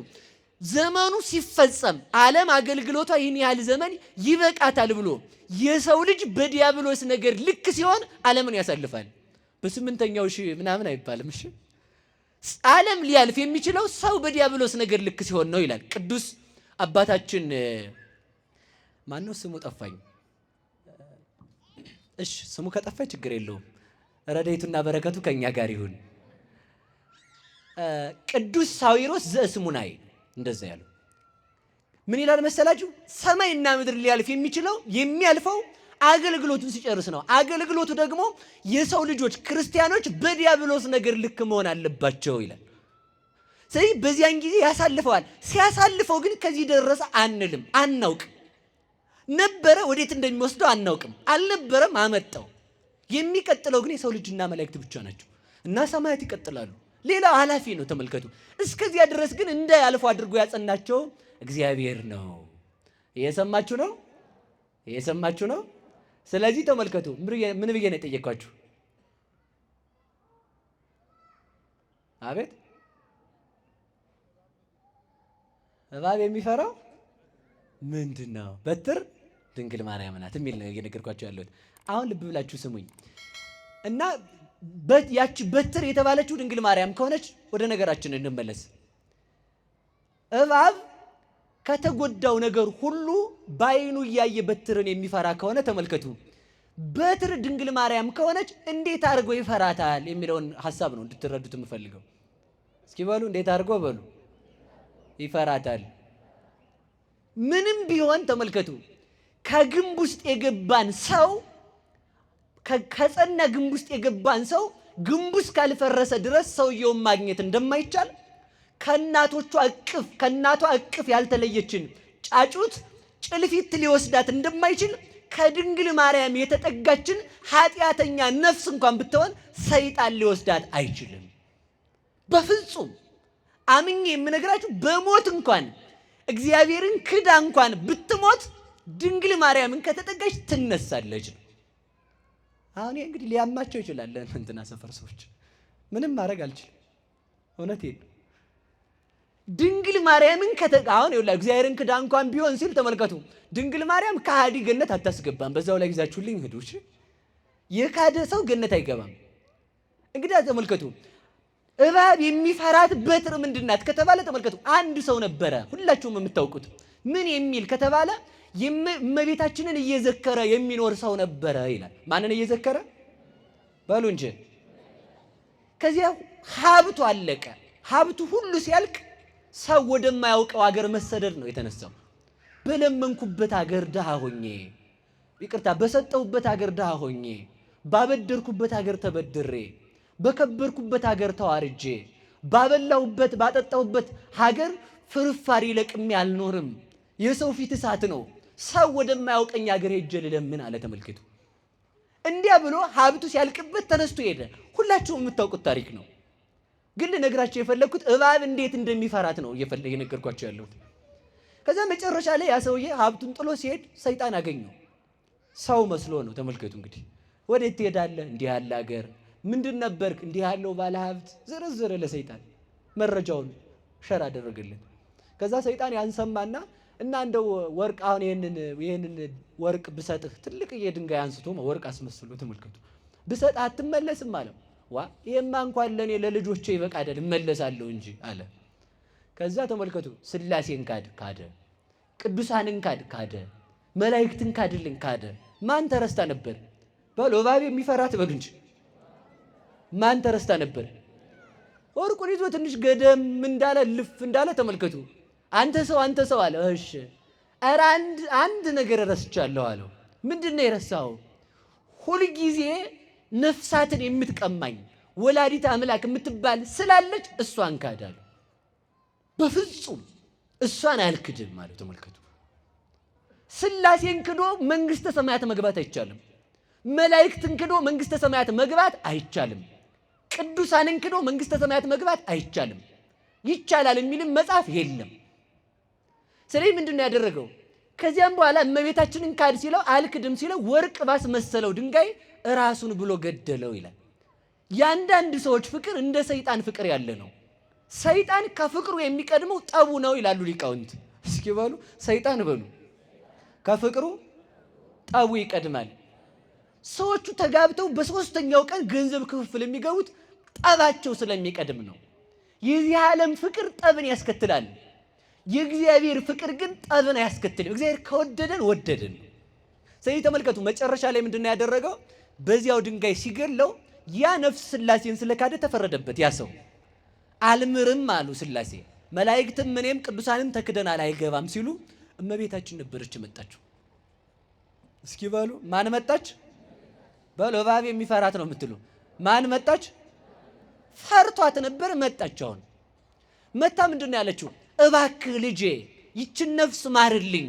ዘመኑ ሲፈጸም ዓለም አገልግሎቷ ይህን ያህል ዘመን ይበቃታል ብሎ የሰው ልጅ በዲያብሎስ ነገር ልክ ሲሆን ዓለምን ያሳልፋል። በ8ኛው ሺህ ምናምን አይባልም። እሺ ዓለም ሊያልፍ የሚችለው ሰው በዲያብሎስ ነገር ልክ ሲሆን ነው ይላል ቅዱስ አባታችን። ማነው ስሙ ጠፋኝ። እሺ ስሙ ከጠፋኝ ችግር የለውም። ረድኤቱና በረከቱ ከኛ ጋር ይሁን። ቅዱስ ሳዊሮስ ዘእስሙናይ እንደዛ ያለው ምን ይላል መሰላችሁ? ሰማይና ምድር ሊያልፍ የሚችለው የሚያልፈው አገልግሎቱን ሲጨርስ ነው። አገልግሎቱ ደግሞ የሰው ልጆች ክርስቲያኖች በዲያብሎስ ነገር ልክ መሆን አለባቸው ይላል። ስለዚህ በዚያን ጊዜ ያሳልፈዋል። ሲያሳልፈው ግን ከዚህ ደረሰ አንልም፣ አናውቅ ነበረ፣ ወዴት እንደሚወስደው አናውቅም። አልነበረም፣ አመጣው። የሚቀጥለው ግን የሰው ልጅና መላእክት ብቻ ናቸው እና ሰማያት ይቀጥላሉ። ሌላው ኃላፊ ነው። ተመልከቱ። እስከዚያ ድረስ ግን እንዳያልፉ አድርጎ ያጸናቸው እግዚአብሔር ነው። እየሰማችሁ ነው? እየሰማችሁ ነው? ስለዚህ ተመልከቱ። ምን ብዬ ነው የጠየኳችሁ? አቤት እባብ የሚፈራው ምንድን ነው? በትር ድንግል ማርያም ናት የሚል ነው እየነገርኳችሁ ያለሁት። አሁን ልብ ብላችሁ ስሙኝ። እና ያቺ በትር የተባለችው ድንግል ማርያም ከሆነች ወደ ነገራችን እንመለስ። እባብ ከተጎዳው ነገር ሁሉ በዓይኑ እያየ በትርን የሚፈራ ከሆነ ተመልከቱ፣ በትር ድንግል ማርያም ከሆነች እንዴት አድርጎ ይፈራታል የሚለውን ሐሳብ ነው እንድትረዱት የምፈልገው። እስኪ በሉ እንዴት አድርጎ በሉ ይፈራታል። ምንም ቢሆን ተመልከቱ፣ ከግንብ ውስጥ የገባን ሰው ከጸና ግንብ ውስጥ የገባን ሰው ግንቡ እስካልፈረሰ ድረስ ሰውየውን ማግኘት እንደማይቻል ከእናቷ እቅፍ ያልተለየችን ጫጩት ጭልፊት ሊወስዳት እንደማይችል ከድንግል ማርያም የተጠጋችን ኃጢአተኛ ነፍስ እንኳን ብትሆን ሰይጣን ሊወስዳት አይችልም። በፍጹም አምኜ የምነግራችሁ በሞት እንኳን እግዚአብሔርን ክዳ እንኳን ብትሞት ድንግል ማርያምን ከተጠጋች ትነሳለች። አሁን እንግዲህ ሊያማቸው ይችላል እንትና ሰፈር ሰዎች፣ ምንም ማድረግ አልችልም። እውነቴን ነው። ድንግል ማርያምን አሁን ይኸውልህ እግዚአብሔርን ክዳ እንኳን ቢሆን ሲል ተመልከቱ፣ ድንግል ማርያም ከሃዲ ገነት አታስገባም። በዛው ላይ ይዛችሁልኝ ሂዱ። እሺ፣ የካደ ሰው ገነት አይገባም። እንግዲህ ተመልከቱ፣ እባብ የሚፈራት በትር ምንድናት ከተባለ ተመልከቱ፣ አንድ ሰው ነበረ፣ ሁላችሁም የምታውቁት ምን የሚል ከተባለ እመቤታችንን እየዘከረ የሚኖር ሰው ነበረ ይላል። ማንን እየዘከረ በሉ እንጂ። ከዚያ ሀብቱ አለቀ። ሀብቱ ሁሉ ሲያልቅ ሰው ወደማያውቀው ሀገር መሰደድ ነው የተነሳው። በለመንኩበት ሀገር ድሃ ሆኜ፣ ይቅርታ በሰጠሁበት ሀገር ድሃ ሆኜ፣ ባበደርኩበት ሀገር ተበድሬ፣ በከበርኩበት ሀገር ተዋርጄ፣ ባበላሁበት ባጠጣሁበት ሀገር ፍርፋሪ ለቅሜ አልኖርም። የሰው ፊት እሳት ነው። ሰው ወደማያውቀኝ ሀገር ሄጄ ልለምን አለ። ተመልከቱ። እንዲያ ብሎ ሀብቱ ሲያልቅበት ተነስቶ ሄደ። ሁላችሁም የምታውቁት ታሪክ ነው። ግን ልነግራቸው የፈለግኩት እባብ እንዴት እንደሚፈራት ነው እየነገርኳቸው ያለሁት። ከዛ መጨረሻ ላይ ያ ሰውዬ ሀብቱን ጥሎ ሲሄድ ሰይጣን አገኘው። ሰው መስሎ ነው። ተመልከቱ እንግዲህ። ወዴት ትሄዳለህ? እንዲህ ያለ ሀገር። ምንድን ነበርክ? እንዲህ ያለው ባለ ሀብት። ዝርዝር ለሰይጣን መረጃውን ሸር አደረገልን። ከዛ ሰይጣን ያንሰማና እና እንደው ወርቅ አሁን ይሄንን ወርቅ ብሰጥህ፣ ትልቅዬ ድንጋይ አንስቶ ወርቅ አስመስሎ ተመልከቱ፣ ብሰጥህ አትመለስም አለ። ይሄማ እንኳን ለኔ ለልጆቼ ይበቃ አይደል እመለሳለሁ እንጂ አለ። ከዛ ተመልከቱ ስላሴን ካደ፣ ቅዱሳንን ካደ፣ መላእክትን ካደ። ማን ተረስታ ነበር? በሉ እባብ የሚፈራት በሉ እንጂ ማን ተረስታ ነበር? ወርቁን ይዞ ትንሽ ገደም እንዳለ ልፍ እንዳለ ተመልከቱ። አንተ ሰው አለ። እሺ ኧረ አንድ ነገር ረስቻለሁ አለው። ምንድን ነው የረሳኸው? ሁልጊዜ ነፍሳትን የምትቀማኝ ወላዲት አምላክ የምትባል ስላለች እሷን ካዳሉ። በፍጹም እሷን አልክድም ማለት ተመልከቱ። ስላሴን ክዶ መንግስተ ሰማያት መግባት አይቻልም። መላእክትን ክዶ መንግስተ ሰማያት መግባት አይቻልም። ቅዱሳንን ክዶ መንግስተ ሰማያት መግባት አይቻልም። ይቻላል የሚልም መጽሐፍ የለም። ስለዚህ ምንድን ነው ያደረገው? ከዚያም በኋላ እመቤታችንን ካድ ሲለው አልክድም ሲለው ወርቅ ባስመሰለው ድንጋይ ራሱን ብሎ ገደለው ይላል። የአንዳንድ ሰዎች ፍቅር እንደ ሰይጣን ፍቅር ያለ ነው። ሰይጣን ከፍቅሩ የሚቀድመው ጠቡ ነው ይላሉ ሊቃውንት። እስኪ በሉ ሰይጣን በሉ ከፍቅሩ ጠቡ ይቀድማል። ሰዎቹ ተጋብተው በሶስተኛው ቀን ገንዘብ ክፍፍል የሚገቡት ጠባቸው ስለሚቀድም ነው። የዚህ ዓለም ፍቅር ጠብን ያስከትላል። የእግዚአብሔር ፍቅር ግን ጠብን አያስከትልም። እግዚአብሔር ከወደደን ወደደን። ስለዚህ ተመልከቱ መጨረሻ ላይ ምንድን ነው ያደረገው? በዚያው ድንጋይ ሲገለው ያ ነፍስ ስላሴን ስለካደ ተፈረደበት። ያ ሰው አልምርም አሉ ስላሴ። መላእክትም እኔም ቅዱሳንን ተክደናል አይገባም ሲሉ እመቤታችን ነበረች መጣችው። እስኪ በሉ ማን መጣች? በሉ እባብ የሚፈራት ነው የምትሉ ማን መጣች? ፈርቷት ነበር መጣች። አሁን መታ ምንድን ነው ያለችው? እባክህ ልጄ ይችን ነፍስ ማርልኝ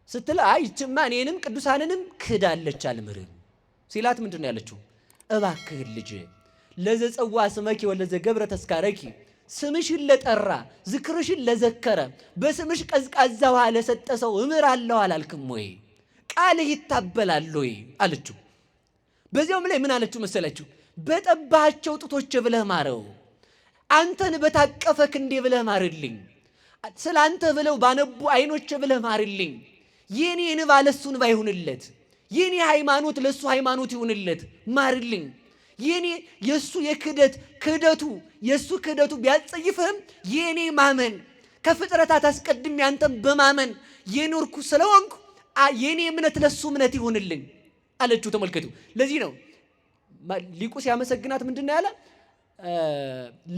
ስትል፣ አይ ይችማ እኔንም ቅዱሳንንም ክዳለች አልምርም ሲላት ምንድን ነው ያለችው? እባክህ ልጄ ለዘጸዋ ስመኪ ወለዘ ገብረ ተስካረኪ፣ ስምሽን ለጠራ ዝክርሽን ለዘከረ በስምሽ ቀዝቃዛ ውሃ ለሰጠ ሰው እምራለሁ አላልክም ወይ? ቃልህ ይታበላል ወይ አለችው። በዚያውም ላይ ምን አለችው መሰላችሁ? በጠባቸው ጡቶች ብለህ ማረው፣ አንተን በታቀፈ ክንዴ ብለህ ማርልኝ፣ ስለ አንተ ብለው ባነቡ አይኖች ብለህ ማርልኝ። የኔ እንባ ለሱ እንባ ይሁንለት፣ የኔ ሃይማኖት ለሱ ሃይማኖት ይሁንለት ማርልኝ። የሱ ክህደቱ ቢያጸይፍህም የኔ ማመን ከፍጥረታት አስቀድሜ አንተን በማመን የኖርኩ ስለሆንኩ የኔ እምነት ለሱ እምነት ይሁንልኝ አለችው። ተመልከቱ። ለዚህ ነው ሊቁ ሲያመሰግናት ምንድን ነው ያለ?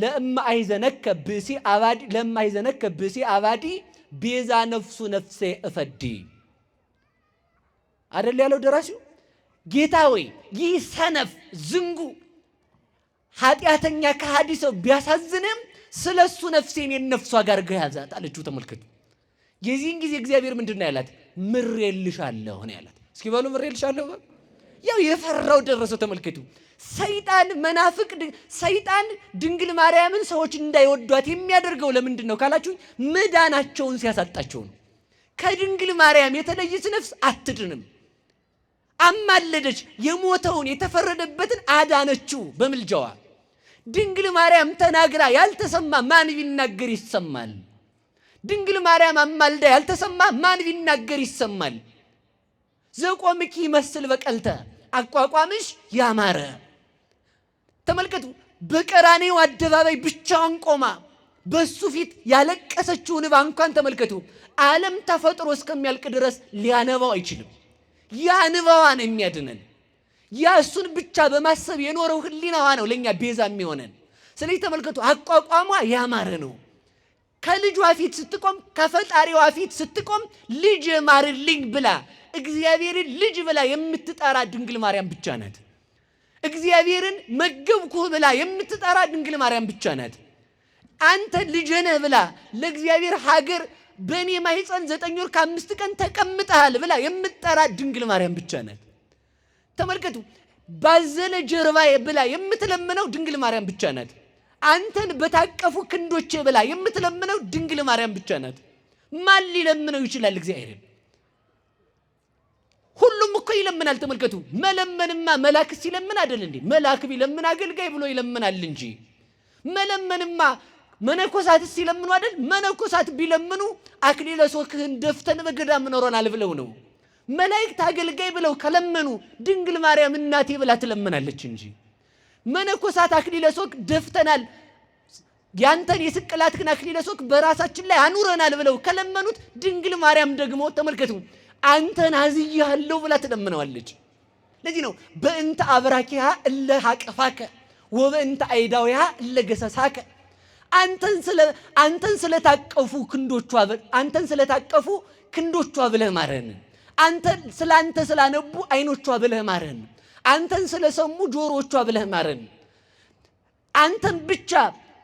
ለማይዘነከ ብእሲ አባዲ ቤዛ ነፍሱ ነፍሴ እፈዲ አይደል ያለው ደራሲው። ጌታ ወይ ይህ ሰነፍ ዝንጉ ኃጢአተኛ ከሃዲ ሰው ቢያሳዝንም ስለሱ ነፍሴን የነፍሷ ጋር ገያዛት አለችው። ተመልከቱ። የዚህን ጊዜ እግዚአብሔር ምንድን ነው ያላት? ምሬልሻለሁ ነው ያላት። እስኪ በሉ ምሬልሻለሁ። ያው የፈራው ደረሰው። ተመልከቱ። ሰይጣን ድንግል ማርያምን ሰዎች እንዳይወዷት የሚያደርገው ለምንድን ነው ካላችሁ መዳናቸውን ሲያሳጣቸው ነው። ከድንግል ማርያም የተለየች ነፍስ አትድንም። አማለደች፣ የሞተውን የተፈረደበትን አዳነችው በምልጃዋ። ድንግል ማርያም ተናግራ ያልተሰማ ማን ቢናገር ይሰማል? ድንግል ማርያም አማልዳ ያልተሰማ ማን ቢናገር ይሰማል? ዘቆምኪ ይመስል በቀልተ አቋቋምሽ ያማረ። ተመልከቱ። በቀራኔው አደባባይ ብቻዋን ቆማ በሱ ፊት ያለቀሰችውን እንባ እንኳን ተመልከቱ። ዓለም ተፈጥሮ እስከሚያልቅ ድረስ ሊያነባው አይችልም። ያ እንባዋን የሚያድነን ያ እሱን ብቻ በማሰብ የኖረው ህሊናዋ ነው ለኛ ቤዛ የሚሆነን። ስለዚህ ተመልከቱ፣ አቋቋሟ ያማረ ነው። ከልጇ ፊት ስትቆም፣ ከፈጣሪዋ ፊት ስትቆም ልጅ ማርልኝ ብላ እግዚአብሔርን ልጅ ብላ የምትጠራ ድንግል ማርያም ብቻ ናት። እግዚአብሔርን መገብኩህ ብላ የምትጠራ ድንግል ማርያም ብቻ ናት። አንተ ልጅ ነህ ብላ ለእግዚአብሔር ሀገር በእኔ ማኅፀን 9 ወር ከ5 ቀን ተቀምጠሃል ብላ የምትጠራ ድንግል ማርያም ብቻ ናት። ተመልከቱ። ባዘለ ጀርባዬ ብላ የምትለምነው ድንግል ማርያም ብቻ ናት። አንተን በታቀፉ ክንዶቼ ብላ የምትለምነው ድንግል ማርያም ብቻ ናት። ማን ሊለምነው ይችላል እግዚአብሔርን? ሁሉም እኮ ይለምናል። ተመልከቱ። መለመንማ መልአክ ሲለምን አይደል እንዴ? መልአክ ቢለምን አገልጋይ ብሎ ይለምናል እንጂ መለመንማ መነኮሳት ሲለምኑ አይደል? መነኮሳት ቢለምኑ አክሊለ ሦክህን ደፍተን በገዳም ኖረናል ብለው ነው። መላእክት አገልጋይ ብለው ከለመኑ ድንግል ማርያም እናቴ ብላ ትለምናለች እንጂ መነኮሳት አክሊለ ሦክ ደፍተናል ያንተን የስቅላትህን አክሊለ ሦክ በራሳችን ላይ አኑረናል ብለው ከለመኑት ድንግል ማርያም ደግሞ ተመልከቱ አንተን አዝያለሁ ብላ ትለምነዋለች። ለዚህ ነው በእንተ አብራኪሃ እለ ሀቀፋከ ወበእንተ አይዳዊሃ እለ ገሰሳከ አንተን ስለታቀፉ ክንዶቿ ብለህ ማረን። አንተ ስላነቡ አይኖቿ ብለህ ማረን። አንተን ስለሰሙ ጆሮቿ ብለህ ማረን። አንተን ብቻ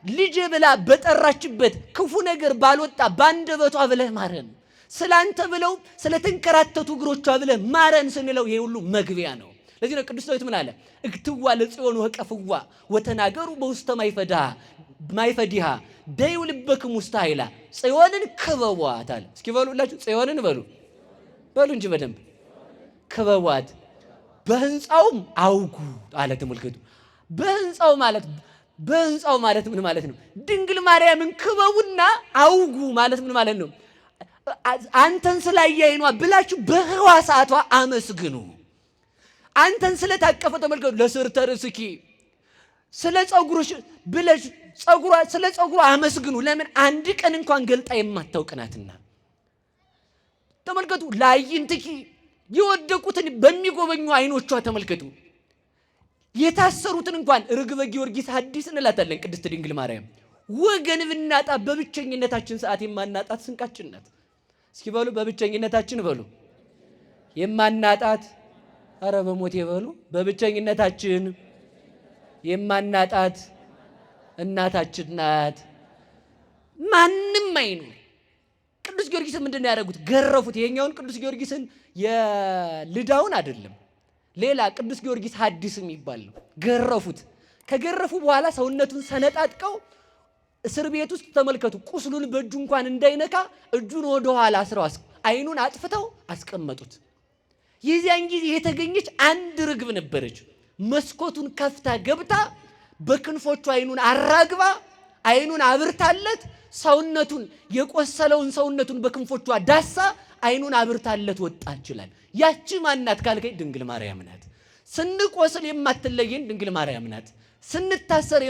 ልጅ ብላ በጠራችበት ክፉ ነገር ባልወጣ ባንደበቷ ብለህ ማረን። ስላንተ ብለው ስለተንከራተቱ እግሮቿ ብለህ ማረን ስንለው ይሄ ሁሉ መግቢያ ነው። ለዚህ ነው ቅዱስ ዳዊት ምን አለ? እክትዋ ለጽዮን ወቀፍዋ ወተናገሩ በውስተ ማይፈዲሃ ደዩ ልበክም ውስተ ኃይላ ጽዮንን ክበቧት አለ። እስኪ በሉላችሁ ጽዮንን በሉ እንጂ በደንብ ክበቧት፣ በህንፃውም አውጉ አለ። ተመልከቱ። በህንፃው ማለት ምን ማለት ነው? ድንግል ማርያምን ክበቡና አውጉ ማለት ምን ማለት ነው? አንተን ስላያይኗ ብላችሁ በህዋሳቷ አመስግኑ። አንተን ስለታቀፈ ተመልከቱ። ለስርተ ርእስኪ ስለ ጸጉርሽ ብለሽ ስለ ጸጉሯ አመስግኑ። ለምን? አንድ ቀን እንኳን ገልጣ የማታውቅ ናትና። ተመልከቱ። ለአይንትኪ የወደቁትን በሚጎበኙ አይኖቿ ተመልከቱ። የታሰሩትን እንኳን ርግበ ጊዮርጊስ ሐዲስ እንላታለን ቅድስት ድንግል ማርያም። ወገን ብናጣ በብቸኝነታችን ሰዓት የማናጣት ስንቃችን ናት። እስኪ በሉ በብቸኝነታችን በሉ የማናጣት፣ አረ በሞት የበሉ በብቸኝነታችን የማናጣት እናታችን ናት። ማንም አይኑር። ቅዱስ ጊዮርጊስን ምንድን ያደረጉት? ገረፉት። ይሄኛውን ቅዱስ ጊዮርጊስን የልዳውን አይደለም፣ ሌላ ቅዱስ ጊዮርጊስ ሐዲስ የሚባል ነው። ገረፉት። ከገረፉ በኋላ ሰውነቱን ሰነጣጥቀው እስር ቤት ውስጥ ተመልከቱ። ቁስሉን በእጁ እንኳን እንዳይነካ እጁን ወደ ኋላ አስረው አይኑን አጥፍተው አስቀመጡት። የዚያን ጊዜ የተገኘች አንድ ርግብ ነበረች። መስኮቱን ከፍታ ገብታ በክንፎቹ አይኑን አራግባ አይኑን አብርታለት ሰውነቱን የቆሰለውን ሰውነቱን በክንፎቿ ዳሳ አይኑን አብርታለት ወጣች ይላል። ያቺ ማናት ካልከኝ ድንግል ማርያም ናት። ስንቆስል የማትለየን ድንግል ማርያም ናት። ስንታሰር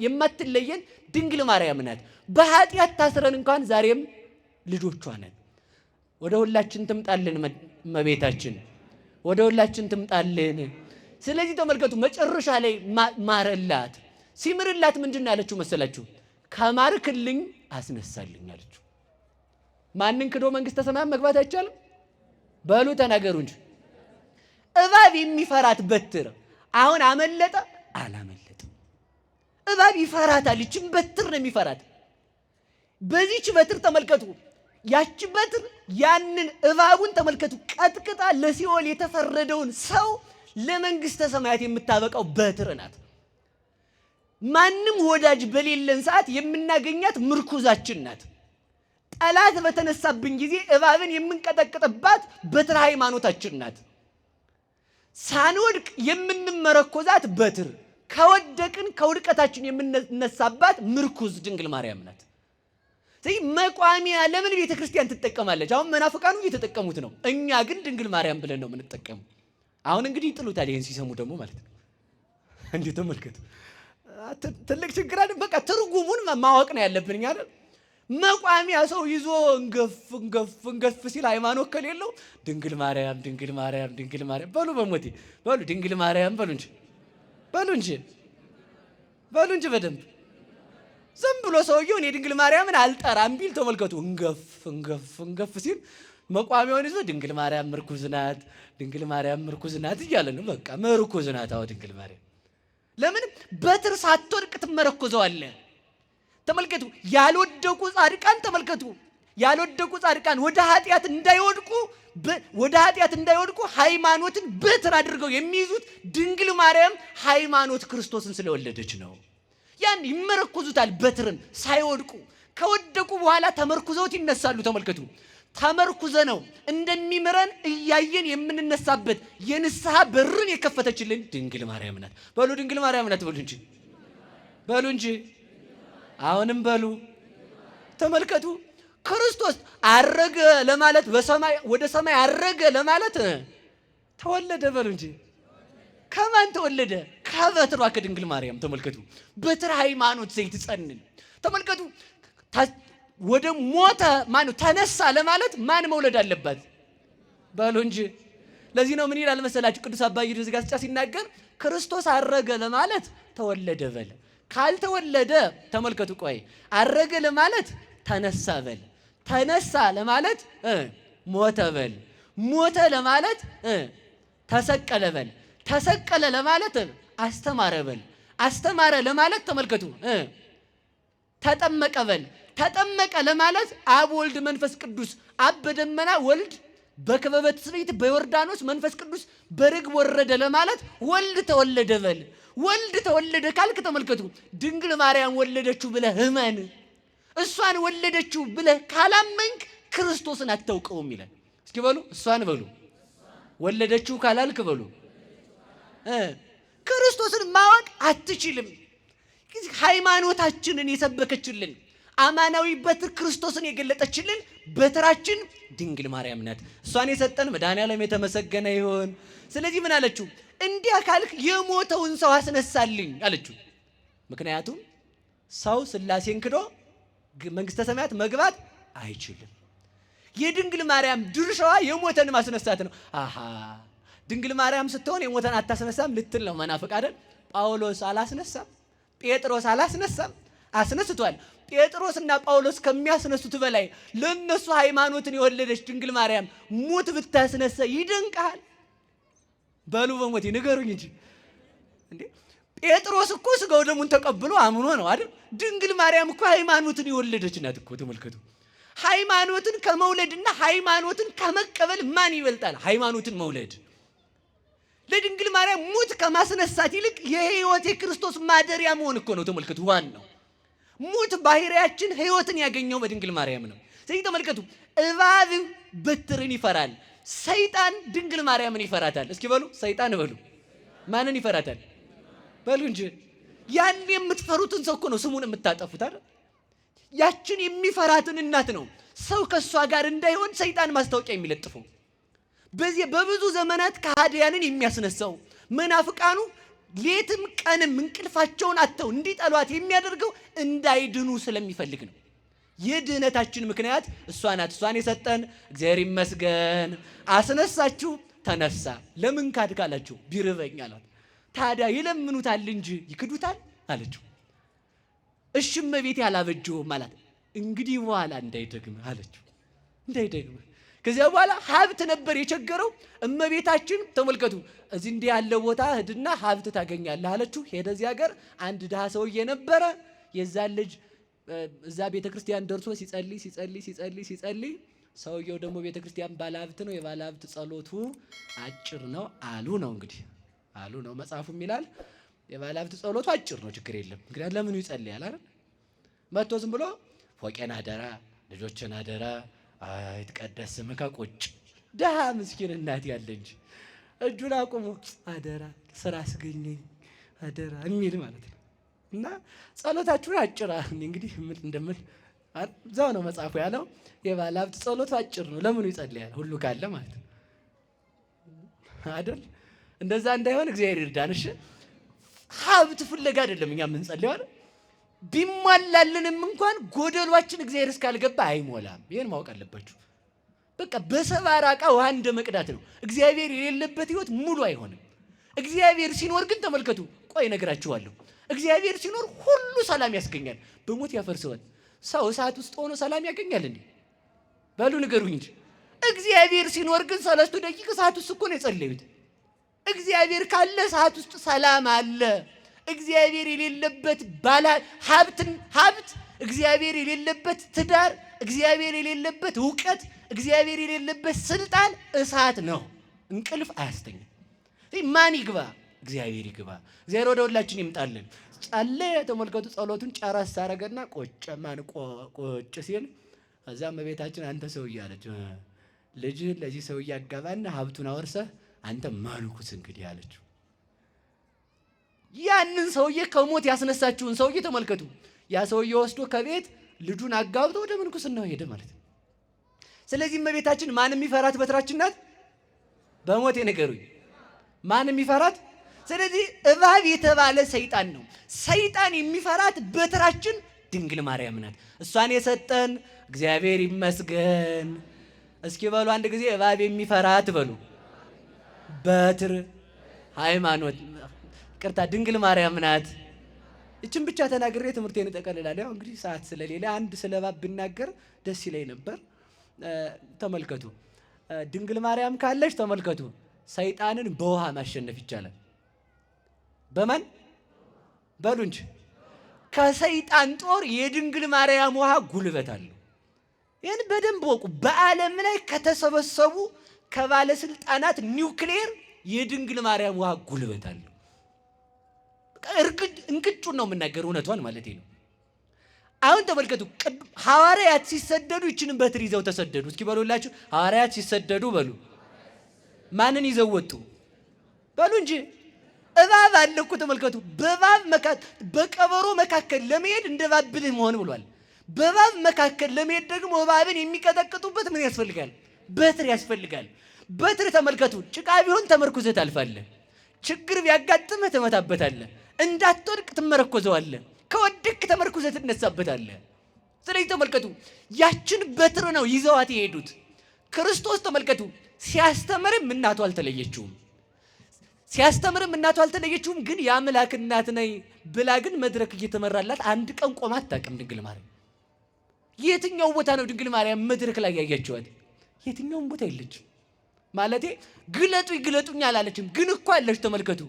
የማትለየን ድንግል ማርያም ናት። በኃጢአት ታስረን እንኳን ዛሬም ልጆቿ ነን። ወደ ሁላችን ትምጣልን እመቤታችን፣ ወደ ሁላችን ትምጣልን። ስለዚህ ተመልከቱ፣ መጨረሻ ላይ ማረላት። ሲምርላት ምንድን ያለችው መሰላችሁ? ከማርክልኝ አስነሳልኝ አለችው። ማንን ክዶ መንግስተ ሰማያት መግባት አይቻልም? በሉ ተናገሩ እንጂ። እባብ የሚፈራት በትር አሁን አመለጠ? አላመለጠም። እባብ ይፈራታል። ይችን በትር ነው የሚፈራት። በዚህች በትር ተመልከቱ፣ ያቺ በትር ያንን እባቡን ተመልከቱ፣ ቀጥቅጣ ለሲኦል የተፈረደውን ሰው ለመንግስተ ሰማያት የምታበቃው በትር ናት። ማንም ወዳጅ በሌለን ሰዓት የምናገኛት ምርኩዛችን ናት። ጠላት በተነሳብን ጊዜ እባብን የምንቀጠቅጥባት በትር ሃይማኖታችን ናት። ሳንወድቅ የምንመረኮዛት በትር፣ ከወደቅን ከውድቀታችን የምንነሳባት ምርኩዝ ድንግል ማርያም ናት። ስለዚህ መቋሚያ ለምን ቤተ ክርስቲያን ትጠቀማለች? አሁን መናፍቃኑ እየተጠቀሙት ነው። እኛ ግን ድንግል ማርያም ብለን ነው የምንጠቀሙ። አሁን እንግዲህ ይጥሉታል። ይህን ሲሰሙ ደግሞ ማለት ነው። እንዴ ተመልከቱ፣ ትልቅ ችግር አለ። በቃ ትርጉሙን ማወቅ ነው ያለብን እኛ አይደል? መቋሚያ ሰው ይዞ እንገፍ ሲል ሃይማኖት ከሌለው ድንግል ማርያም ድንግል ማርያም ድንግል ማርያም በሉ፣ በሞቴ በሉ፣ ድንግል ማርያም በሉ እንጂ በደንብ። ዝም ብሎ ሰውየው እኔ ድንግል ማርያምን አልጠራም ቢል ተመልከቱ፣ እንገፍ ሲል መቋሚያውን ይዞ ድንግል ማርያም ምርኩዝ ናት፣ ድንግል ማርያም ምርኩዝ ናት እያለ ነው። በቃ ምርኩዝ ናት። አዎ ድንግል ማርያም ለምን በትር ሳትወድቅ ትመረኮዘዋለህ? ተመልከቱ፣ ያልወደቁ ጻድቃን ተመልከቱ፣ ያልወደቁ ጻድቃን ወደ ኃጢአት እንዳይወድቁ ሃይማኖትን በትር አድርገው የሚይዙት ድንግል ማርያም ሃይማኖት ክርስቶስን ስለወለደች ነው። ያን ይመረኮዙታል በትርን ሳይወድቁ። ከወደቁ በኋላ ተመርኩዘውት ይነሳሉ። ተመልከቱ፣ ተመርኩዘ ነው እንደሚምረን እያየን የምንነሳበት የንስሐ በርን የከፈተችልን ድንግል ማርያም ናት። በሉ ድንግል ማርያም ናት በሉ እንጂ አሁንም በሉ። ተመልከቱ፣ ክርስቶስ አረገ ለማለት ወደ ሰማይ አረገ ለማለት ተወለደ። በሉ እንጂ ከማን ተወለደ? ከበትሯ ከድንግል ማርያም። ተመልከቱ፣ በትር ሃይማኖት ዘይትጸንን። ተመልከቱ፣ ወደ ሞተ ማን ተነሳ ለማለት ማን መውለድ አለባት? በሉ እንጂ። ለዚህ ነው ምን ይላል መሰላችሁ ቅዱስ አባ ጊዮርጊስ ዘጋስጫ ሲናገር ክርስቶስ አረገ ለማለት ተወለደ በል። ካልተወለደ ተመልከቱ፣ ቆይ አረገ ለማለት ተነሳ በል። ተነሳ ለማለት ሞተ በል። ሞተ ለማለት ተሰቀለ በል። ተሰቀለ ለማለት አስተማረ በል። አስተማረ ለማለት ተመልከቱ ተጠመቀ በል። ተጠመቀ ለማለት አብ ወልድ መንፈስ ቅዱስ፣ አብ በደመና ወልድ በክበበ ትስብእት በዮርዳኖስ መንፈስ ቅዱስ በርግብ ወረደ ለማለት ወልድ ተወለደ በል። ወልድ ተወለደ ካልክ ተመልከቱ ድንግል ማርያም ወለደችው ብለህ እመን። እሷን ወለደችው ብለህ ካላመንክ ክርስቶስን አታውቀውም ይላል። እስኪ በሉ እሷን በሉ። ወለደችው ካላልክ በሉ ክርስቶስን ማወቅ አትችልም። ሃይማኖታችንን የሰበከችልን አማናዊ በትር ክርስቶስን የገለጠችልን በትራችን ድንግል ማርያም ናት። እሷን የሰጠን መድኃኔዓለም የተመሰገነ ይሁን። ስለዚህ ምን አለችው? እንዲያ ካልክ የሞተውን ሰው አስነሳልኝ አለችው። ምክንያቱም ሰው ሥላሴን ክዶ መንግስተ ሰማያት መግባት አይችልም። የድንግል ማርያም ድርሻዋ የሞተን ማስነሳት ነው። አሃ ድንግል ማርያም ስትሆን የሞተን አታስነሳም ልትል ነው መናፍቅ አይደል? ጳውሎስ አላስነሳም፣ ጴጥሮስ አላስነሳም፣ አስነስቷል። ጴጥሮስና ጳውሎስ ከሚያስነሱት በላይ ለነሱ ሃይማኖትን የወለደች ድንግል ማርያም ሙት ብታስነሳ ይደንቃል። በሉ በሞቴ ንገሩኝ እንጂ እንዴ! ጴጥሮስ እኮ ስጋው ደሙን ተቀብሎ አምኖ ነው አይደል? ድንግል ማርያም እኮ ሃይማኖትን የወለደች ናት እኮ። ተመልከቱ፣ ሃይማኖትን ከመውለድና ሃይማኖትን ከመቀበል ማን ይበልጣል? ሃይማኖትን መውለድ። ለድንግል ማርያም ሙት ከማስነሳት ይልቅ የሕይወት የክርስቶስ ማደሪያ መሆን እኮ ነው። ተመልከቱ፣ ዋናው ሙት ባህሪያችን ሕይወትን ያገኘው በድንግል ማርያም ነው። ስለዚህ ተመልከቱ፣ እባብ በትርን ይፈራል፣ ሰይጣን ድንግል ማርያምን ይፈራታል። እስኪ በሉ ሰይጣን በሉ። ማንን ይፈራታል? በሉ እንጂ። ያን የምትፈሩትን ሰው እኮ ነው ስሙን የምታጠፉት አይደል? ያችን የሚፈራትን እናት ነው ሰው ከሷ ጋር እንዳይሆን ሰይጣን ማስታወቂያ የሚለጥፈው። በዚህ በብዙ ዘመናት ከሃዲያንን የሚያስነሳው መናፍቃኑ ሌትም ቀንም እንቅልፋቸውን አጥተው እንዲጠሏት የሚያደርገው እንዳይድኑ ስለሚፈልግ ነው። የድህነታችን ምክንያት እሷ ናት። እሷን የሰጠን እግዚአብሔር ይመስገን። አስነሳችሁ፣ ተነሳ። ለምን ካድክ አላችሁ። ቢርበኝ አላት። ታዲያ ይለምኑታል እንጂ ይክዱታል አለችው። እሺ እመቤቴ አላበጀሁም አላት። እንግዲህ በኋላ እንዳይደግም አለችው። እንዳይደግም። ከዚያ በኋላ ሀብት ነበር የቸገረው። እመቤታችን ተመልከቱ፣ እዚህ እንዲህ ያለ ቦታ ሂድና ሀብት ታገኛለህ አለችው። ሄደ። እዚህ ሀገር አንድ ድሃ ሰውዬ ነበረ። የዛን ልጅ እዛ ቤተክርስቲያን ደርሶ ሲጸልይ ሰውየው ደግሞ ቤተክርስቲያን ባለሀብት ነው። የባለሀብት ጸሎቱ አጭር ነው አሉ ነው እንግዲህ አሉ ነው መጽሐፉም ይላል። የባለሀብት ጸሎቱ አጭር ነው፣ ችግር የለም። እንግዲህ ለምኑ ይጸልያል አይደል? መጥቶ ዝም ብሎ ፎቄን አደራ፣ ልጆችን አደራ፣ ይትቀደስ ስምከ ቁጭ። ደሃ ምስኪን እናት ያለ እንጂ እጁን አቁሞ አደራ ስራ አስገኘኝ አደራ የሚል ማለት ነው። እና ጸሎታችሁን አጭራ እንግዲህ ምን እንደምን እዛው ነው መጽሐፉ ያለው። የባለሀብት ጸሎቱ አጭር ነው፣ ለምኑ ይጸልያል? ሁሉ ካለ ማለት ነው አይደል? እንደዛ እንዳይሆን እግዚአብሔር ይርዳን። እሺ ሀብት ፍለጋ አይደለም እኛ የምንጸልየው አይደል? ቢሟላልንም እንኳን ጎደሏችን እግዚአብሔር እስካልገባ አይሞላም። ይሄን ማወቅ አለባችሁ። በቃ በሰባራ ዕቃ ውሃ እንደ መቅዳት ነው። እግዚአብሔር የሌለበት ህይወት ሙሉ አይሆንም። እግዚአብሔር ሲኖር ግን ተመልከቱ፣ ቆይ እነግራችኋለሁ። እግዚአብሔር ሲኖር ሁሉ ሰላም ያስገኛል፣ በሞት ያፈርሰዋል። ሰው እሳት ውስጥ ሆኖ ሰላም ያገኛል እንዴ? በሉ ንገሩኝ እንጂ። እግዚአብሔር ሲኖር ግን 3 ደቂቃ እሳት ውስጥ እኮ ነው የጸለዩት። እግዚአብሔር ካለ እሳት ውስጥ ሰላም አለ። እግዚአብሔር የሌለበት ሀብት፣ እግዚአብሔር የሌለበት ትዳር፣ እግዚአብሔር የሌለበት እውቀት፣ እግዚአብሔር የሌለበት ስልጣን እሳት ነው። እንቅልፍ አያስተኛም። ማን ይግባ? እግዚአብሔር ይግባ። እግዚአብሔር ወደ ሁላችን ይምጣልን። ጸለየ። ተመልከቱ፣ ጸሎቱን ጨረስ አደረገና ቆጭ ሲል እዛም እመቤታችን አንተ ሰውዬ አለች፣ ልጅህን ለዚህ ሰውዬ አጋባና ሀብቱን አወርሰህ አንተ ማንኩስ እንግዲህ አለችው። ያንን ሰውዬ ከሞት ያስነሳችውን ሰውዬ ተመልከቱ። ያ ሰውዬ ወስዶ ከቤት ልጁን አጋብቶ ወደ ምንኩስናው ሄደ ማለት ነው። ስለዚህ እመቤታችን ማንም የሚፈራት በትራችን ናት። በሞት የነገሩኝ ማንም የሚፈራት። ስለዚህ እባብ የተባለ ሰይጣን ነው። ሰይጣን የሚፈራት በትራችን ድንግል ማርያም ናት። እሷን የሰጠን እግዚአብሔር ይመስገን። እስኪ በሉ አንድ ጊዜ እባብ የሚፈራት በሉ። በትር ሃይማኖት ቅርታ ድንግል ማርያም ናት። እችን ብቻ ተናግሬ ትምህርቴን እጠቀልላለሁ። ያው እንግዲህ ሰዓት ስለሌለ አንድ ስለ እባብ ብናገር ደስ ይለኝ ነበር። ተመልከቱ፣ ድንግል ማርያም ካለች ተመልከቱ፣ ሰይጣንን በውሃ ማሸነፍ ይቻላል። በማን በሉ እንጂ። ከሰይጣን ጦር የድንግል ማርያም ውሃ ጉልበት አለው። ይህን በደንብ ወቁ። በዓለም ላይ ከተሰበሰቡ ከባለስልጣናት ኒውክሌር የድንግል ማርያም ውሃ ጉልበት አለው። እንቅጩን ነው የምናገር፣ እውነቷን ማለት ነው። አሁን ተመልከቱ፣ ሐዋርያት ሲሰደዱ ይችንን በትር ይዘው ተሰደዱ። እስኪ በሉላችሁ፣ ሐዋርያት ሲሰደዱ በሉ ማንን ይዘው ወጡ? በሉ እንጂ። እባብ አለ እኮ ተመልከቱ። በቀበሮ መካከል ለመሄድ እንደ እባብ ብልህ መሆን ብሏል። በእባብ መካከል ለመሄድ ደግሞ እባብን የሚቀጠቅጡበት ምን ያስፈልጋል? በትር ያስፈልጋል። በትር ተመልከቱ፣ ጭቃ ቢሆን ተመርኩዘህ ታልፋለህ። ችግር ቢያጋጥምህ ትመታበታለህ። እንዳትወድቅ ትመረኮዘዋለህ። ከወድቅ ተመርኩዘህ ትነሳበታለህ። ስለዚህ ተመልከቱ፣ ያችን በትር ነው ይዘዋት የሄዱት። ክርስቶስ ተመልከቱ፣ ሲያስተምርም እናቱ አልተለየችውም። ግን የአምላክ እናት ነኝ ብላ ግን መድረክ እየተመራላት አንድ ቀን ቆማ አታውቅም ድንግል ማርያም። የትኛው ቦታ ነው ድንግል ማርያም መድረክ ላይ ያያችኋት? የትኛውም ቦታ የለችም። ማለቴ ግለጡኝ አላለችም። ግን እኮ አለች። ተመልከቱ፣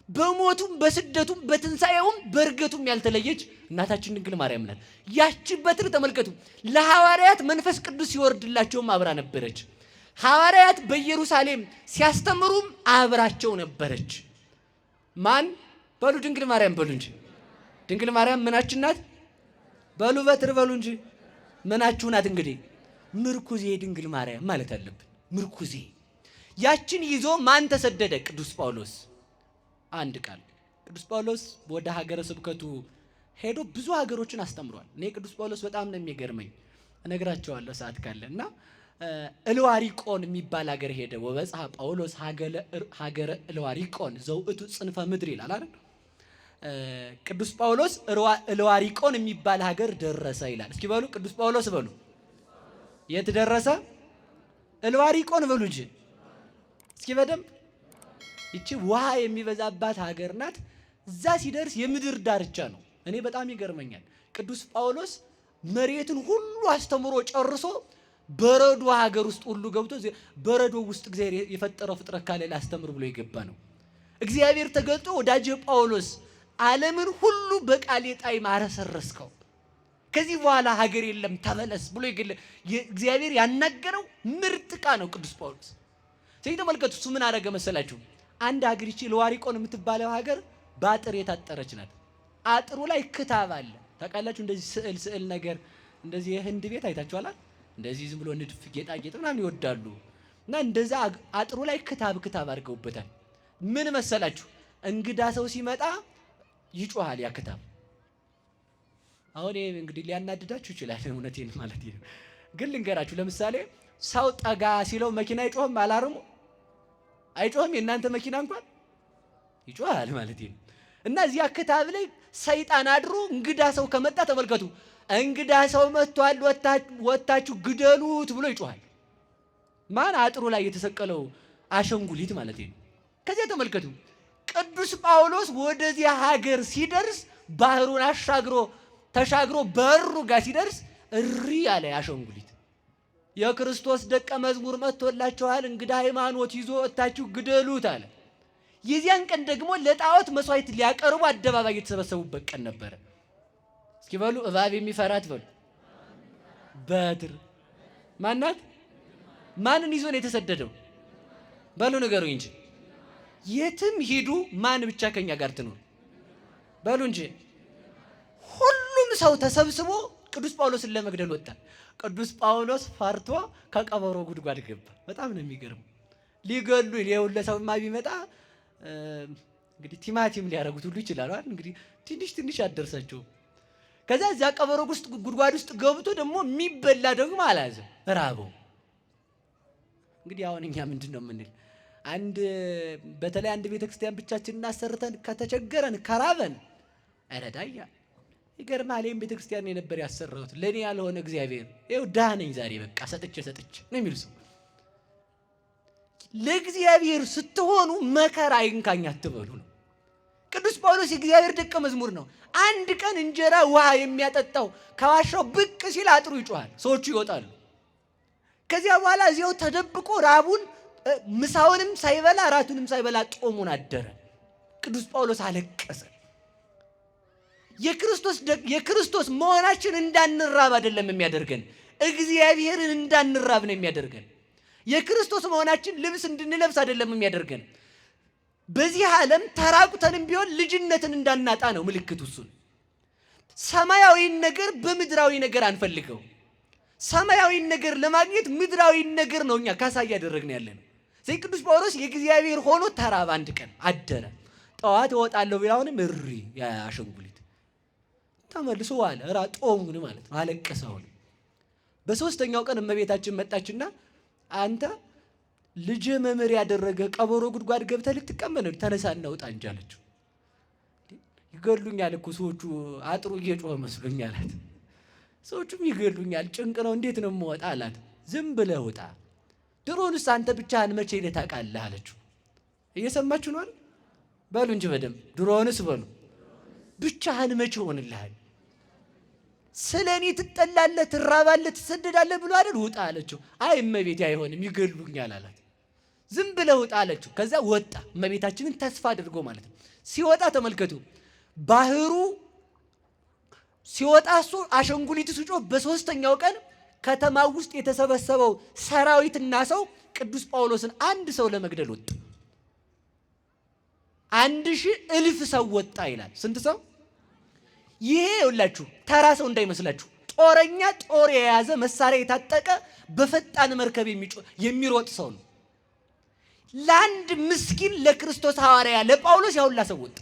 በሞቱም በስደቱም በትንሣኤውም በእርገቱም ያልተለየች እናታችን ድንግል ማርያም ናት። ያቺ በትር ተመልከቱ፣ ለሐዋርያት መንፈስ ቅዱስ ሲወርድላቸውም አብራ ነበረች። ሐዋርያት በኢየሩሳሌም ሲያስተምሩም አብራቸው ነበረች። ማን በሉ? ድንግል ማርያም በሉ እንጂ። ድንግል ማርያም ምናችን ናት? በሉ በትር በሉ እንጂ። ምናችሁ ናት? እንግዲህ ምርኩዜ ድንግል ማርያም ማለት አለብን። ምርኩዜ። ያችን ይዞ ማን ተሰደደ? ቅዱስ ጳውሎስ። አንድ ቃል ቅዱስ ጳውሎስ ወደ ሀገረ ስብከቱ ሄዶ ብዙ ሀገሮችን አስተምሯል። እኔ ቅዱስ ጳውሎስ በጣም ነው የሚገርመኝ፣ እነግራቸዋለሁ ሰዓት ካለ እና እልዋሪቆን የሚባል ሀገር ሄደ። ወበጽሐ ጳውሎስ ሀገረ እልዋሪቆን ዘውእቱ ጽንፈ ምድር ይላል አይደል? ቅዱስ ጳውሎስ እልዋሪቆን የሚባል ሀገር ደረሰ ይላል። እስኪ በሉ ቅዱስ ጳውሎስ በሉ። የት ደረሰ? እልዋሪቆን በሉ እንጂ እስኪ በደንብ። ይቺ ውሃ የሚበዛባት ሀገር ናት። እዛ ሲደርስ የምድር ዳርቻ ነው። እኔ በጣም ይገርመኛል። ቅዱስ ጳውሎስ መሬትን ሁሉ አስተምሮ ጨርሶ በረዶ ሀገር ውስጥ ሁሉ ገብቶ በረዶ ውስጥ እግዚአብሔር የፈጠረው ፍጥረት ካለ ላስተምር ብሎ የገባ ነው። እግዚአብሔር ተገልጦ ወዳጄ ጳውሎስ ዓለምን ሁሉ በቃሌ ጣዕም አረሰረስከው፣ ከዚህ በኋላ ሀገር የለም ተመለስ ብሎ እግዚአብሔር ያናገረው ምርጥ ዕቃ ነው ቅዱስ ጳውሎስ። ስለዚህ ተመልከቱ፣ እሱ ምን አደረገ መሰላችሁ? አንድ ሀገር ይቺ እልዋሪቆን የምትባለው ሀገር በአጥር የታጠረች ናት። አጥሩ ላይ ክታብ አለ። ታውቃላችሁ፣ እንደዚህ ስዕል ነገር እንደዚህ የህንድ ቤት አይታችኋል። እንደዚህ ዝም ብሎ ንድፍ ጌጣጌጥ ምናምን ይወዳሉ። እና እንደዛ አጥሩ ላይ ክታብ አድርገውበታል። ምን መሰላችሁ? እንግዳ ሰው ሲመጣ ይጮሃል ያ ክታብ። አሁን ይሄ እንግዲህ ሊያናድዳችሁ ይችላል፣ እውነቴን ማለት ነው። ግን ልንገራችሁ፣ ለምሳሌ ሰው ጠጋ ሲለው መኪና አይጮህም? አላርሙ አይጮህም? የእናንተ መኪና እንኳን ይጮሃል ማለት ነው። እና እዚያ ክታብ ላይ ሰይጣን አድሮ እንግዳ ሰው ከመጣ ተመልከቱ፣ እንግዳ ሰው መጥቷል ወታችሁ ግደሉት ብሎ ይጮሃል። ማን? አጥሩ ላይ የተሰቀለው አሸንጉሊት ማለት ነው። ከዚያ ተመልከቱ፣ ቅዱስ ጳውሎስ ወደዚያ ሀገር ሲደርስ ባህሩን ተሻግሮ በሩ ጋር ሲደርስ እሪ ያለ አሸንጉሊት፣ የክርስቶስ ደቀ መዝሙር መጥቶላችኋል፣ እንግዳ ሃይማኖት ይዞ ወታችሁ ግደሉት አለ። የዚያን ቀን ደግሞ ለጣዖት መስዋዕት ሊያቀርቡ አደባባይ የተሰበሰቡበት ቀን ነበረ። እስኪ በሉ እባብ የሚፈራት በሉ። በትር ማናት? ማንን ይዞ ነው የተሰደደው? በሉ ንገሩኝ እንጂ። የትም ሂዱ፣ ማን ብቻ ከኛ ጋር ትኖር? በሉ እንጂ። ሁሉም ሰው ተሰብስቦ ቅዱስ ጳውሎስን ለመግደል ወጣ። ቅዱስ ጳውሎስ ፈርቶ ከቀበሮ ጉድጓድ ገባ። በጣም ነው የሚገርም። ሊገሉ የሁለ ሰውማ ቢመጣ እንግዲህ ቲማቲም ሊያረጉት ሁሉ ይችላሉ። እንግዲህ ትንሽ አደርሳቸው። ከዛ እዚያ ቀበሮ ውስጥ ጉድጓድ ውስጥ ገብቶ ደግሞ የሚበላ ደግሞ አላዘ፣ ራበው። እንግዲህ አሁን እኛ ምንድን ነው የምንል? በተለይ አንድ ቤተክርስቲያን ብቻችንን አሰርተን ከተቸገረን ከራበን ረዳያ ይገርማል። ይሄን ቤተክርስቲያን የነበር ያሰራሁት ለኔ ያልሆነ እግዚአብሔር ይኸው ድሃ ነኝ ዛሬ በቃ ሰጥቼ ነው የሚል ሰው። ለእግዚአብሔር ስትሆኑ መከራ አይንካኝ አትበሉ ነው። ቅዱስ ጳውሎስ የእግዚአብሔር ደቀ መዝሙር ነው። አንድ ቀን እንጀራ ውሃ የሚያጠጣው ከዋሻው ብቅ ሲል አጥሩ ይጮሃል፣ ሰዎቹ ይወጣሉ። ከዚያ በኋላ እዚያው ተደብቆ ራቡን ምሳውንም ሳይበላ ራቱንም ሳይበላ ጦሙን አደረ። ቅዱስ ጳውሎስ አለቀሰ። የክርስቶስ መሆናችን እንዳንራብ አይደለም የሚያደርገን፣ እግዚአብሔርን እንዳንራብ ነው የሚያደርገን። የክርስቶስ መሆናችን ልብስ እንድንለብስ አይደለም የሚያደርገን። በዚህ ዓለም ተራቁተንም ቢሆን ልጅነትን እንዳናጣ ነው ምልክቱ። እሱን ሰማያዊን ነገር በምድራዊ ነገር አንፈልገው። ሰማያዊን ነገር ለማግኘት ምድራዊን ነገር ነው እኛ ካሳ እያደረግን ያለነው። ስለዚህ ቅዱስ ጳውሎስ የእግዚአብሔር ሆኖ ተራበ፣ አንድ ቀን አደረ። ጠዋት እወጣለሁ ቢላውንም እሪ ያሸንጉሊት ተመልሶ ዋለ። ጦሙን ማለት ነው፣ አለቀሰው። በሶስተኛው ቀን እመቤታችን መጣችና አንተ ልጅ መምህር ያደረገ ቀበሮ ጉድጓድ ገብተህ ልትቀመጥ ነው? ተነሳና ውጣ እንጂ አለችው። ይገሉኛል እኮ ሰዎቹ፣ አጥሩ እየጮኸ መስሎኛል አላት። ሰዎቹም ይገሉኛል፣ ጭንቅ ነው፣ እንዴት ነው የምወጣ አላት። ዝም ብለህ ውጣ፣ ድሮንስ አንተ ብቻህን መቼ ሄደህ ታውቃለህ አለችው። እየሰማችሁ ነው? በሉ እንጂ በደምብ ድሮንስ በሉ። ብቻህን መቼ ሆንልሃል? ስለ እኔ ትጠላለህ፣ ትራባለህ፣ ትሰደዳለህ ብሎ አይደል? ውጣ አለችው። አይ እመቤቴ አይሆንም ይገሉኛል አላት። ዝም ብለህ ውጣ አለችው። ከዛ ወጣ፣ እመቤታችንን ተስፋ አድርጎ ማለት ነው። ሲወጣ ተመልከቱ፣ ባህሩ ሲወጣ እሱ አሸንጉሊት ሲጮህ በሶስተኛው ቀን ከተማ ውስጥ የተሰበሰበው ሰራዊትና ሰው ቅዱስ ጳውሎስን አንድ ሰው ለመግደል ወጣ። 1000 ሰው ወጣ ይላል። ስንት ሰው? ይሄ ይኸውላችሁ ተራ ሰው እንዳይመስላችሁ፣ ጦረኛ፣ ጦር የያዘ መሳሪያ የታጠቀ በፈጣን መርከብ የሚሮጥ ሰው ነው። ለአንድ ምስኪን ለክርስቶስ ሐዋርያ ለጳውሎስ ያውላ ሰው ወጣ።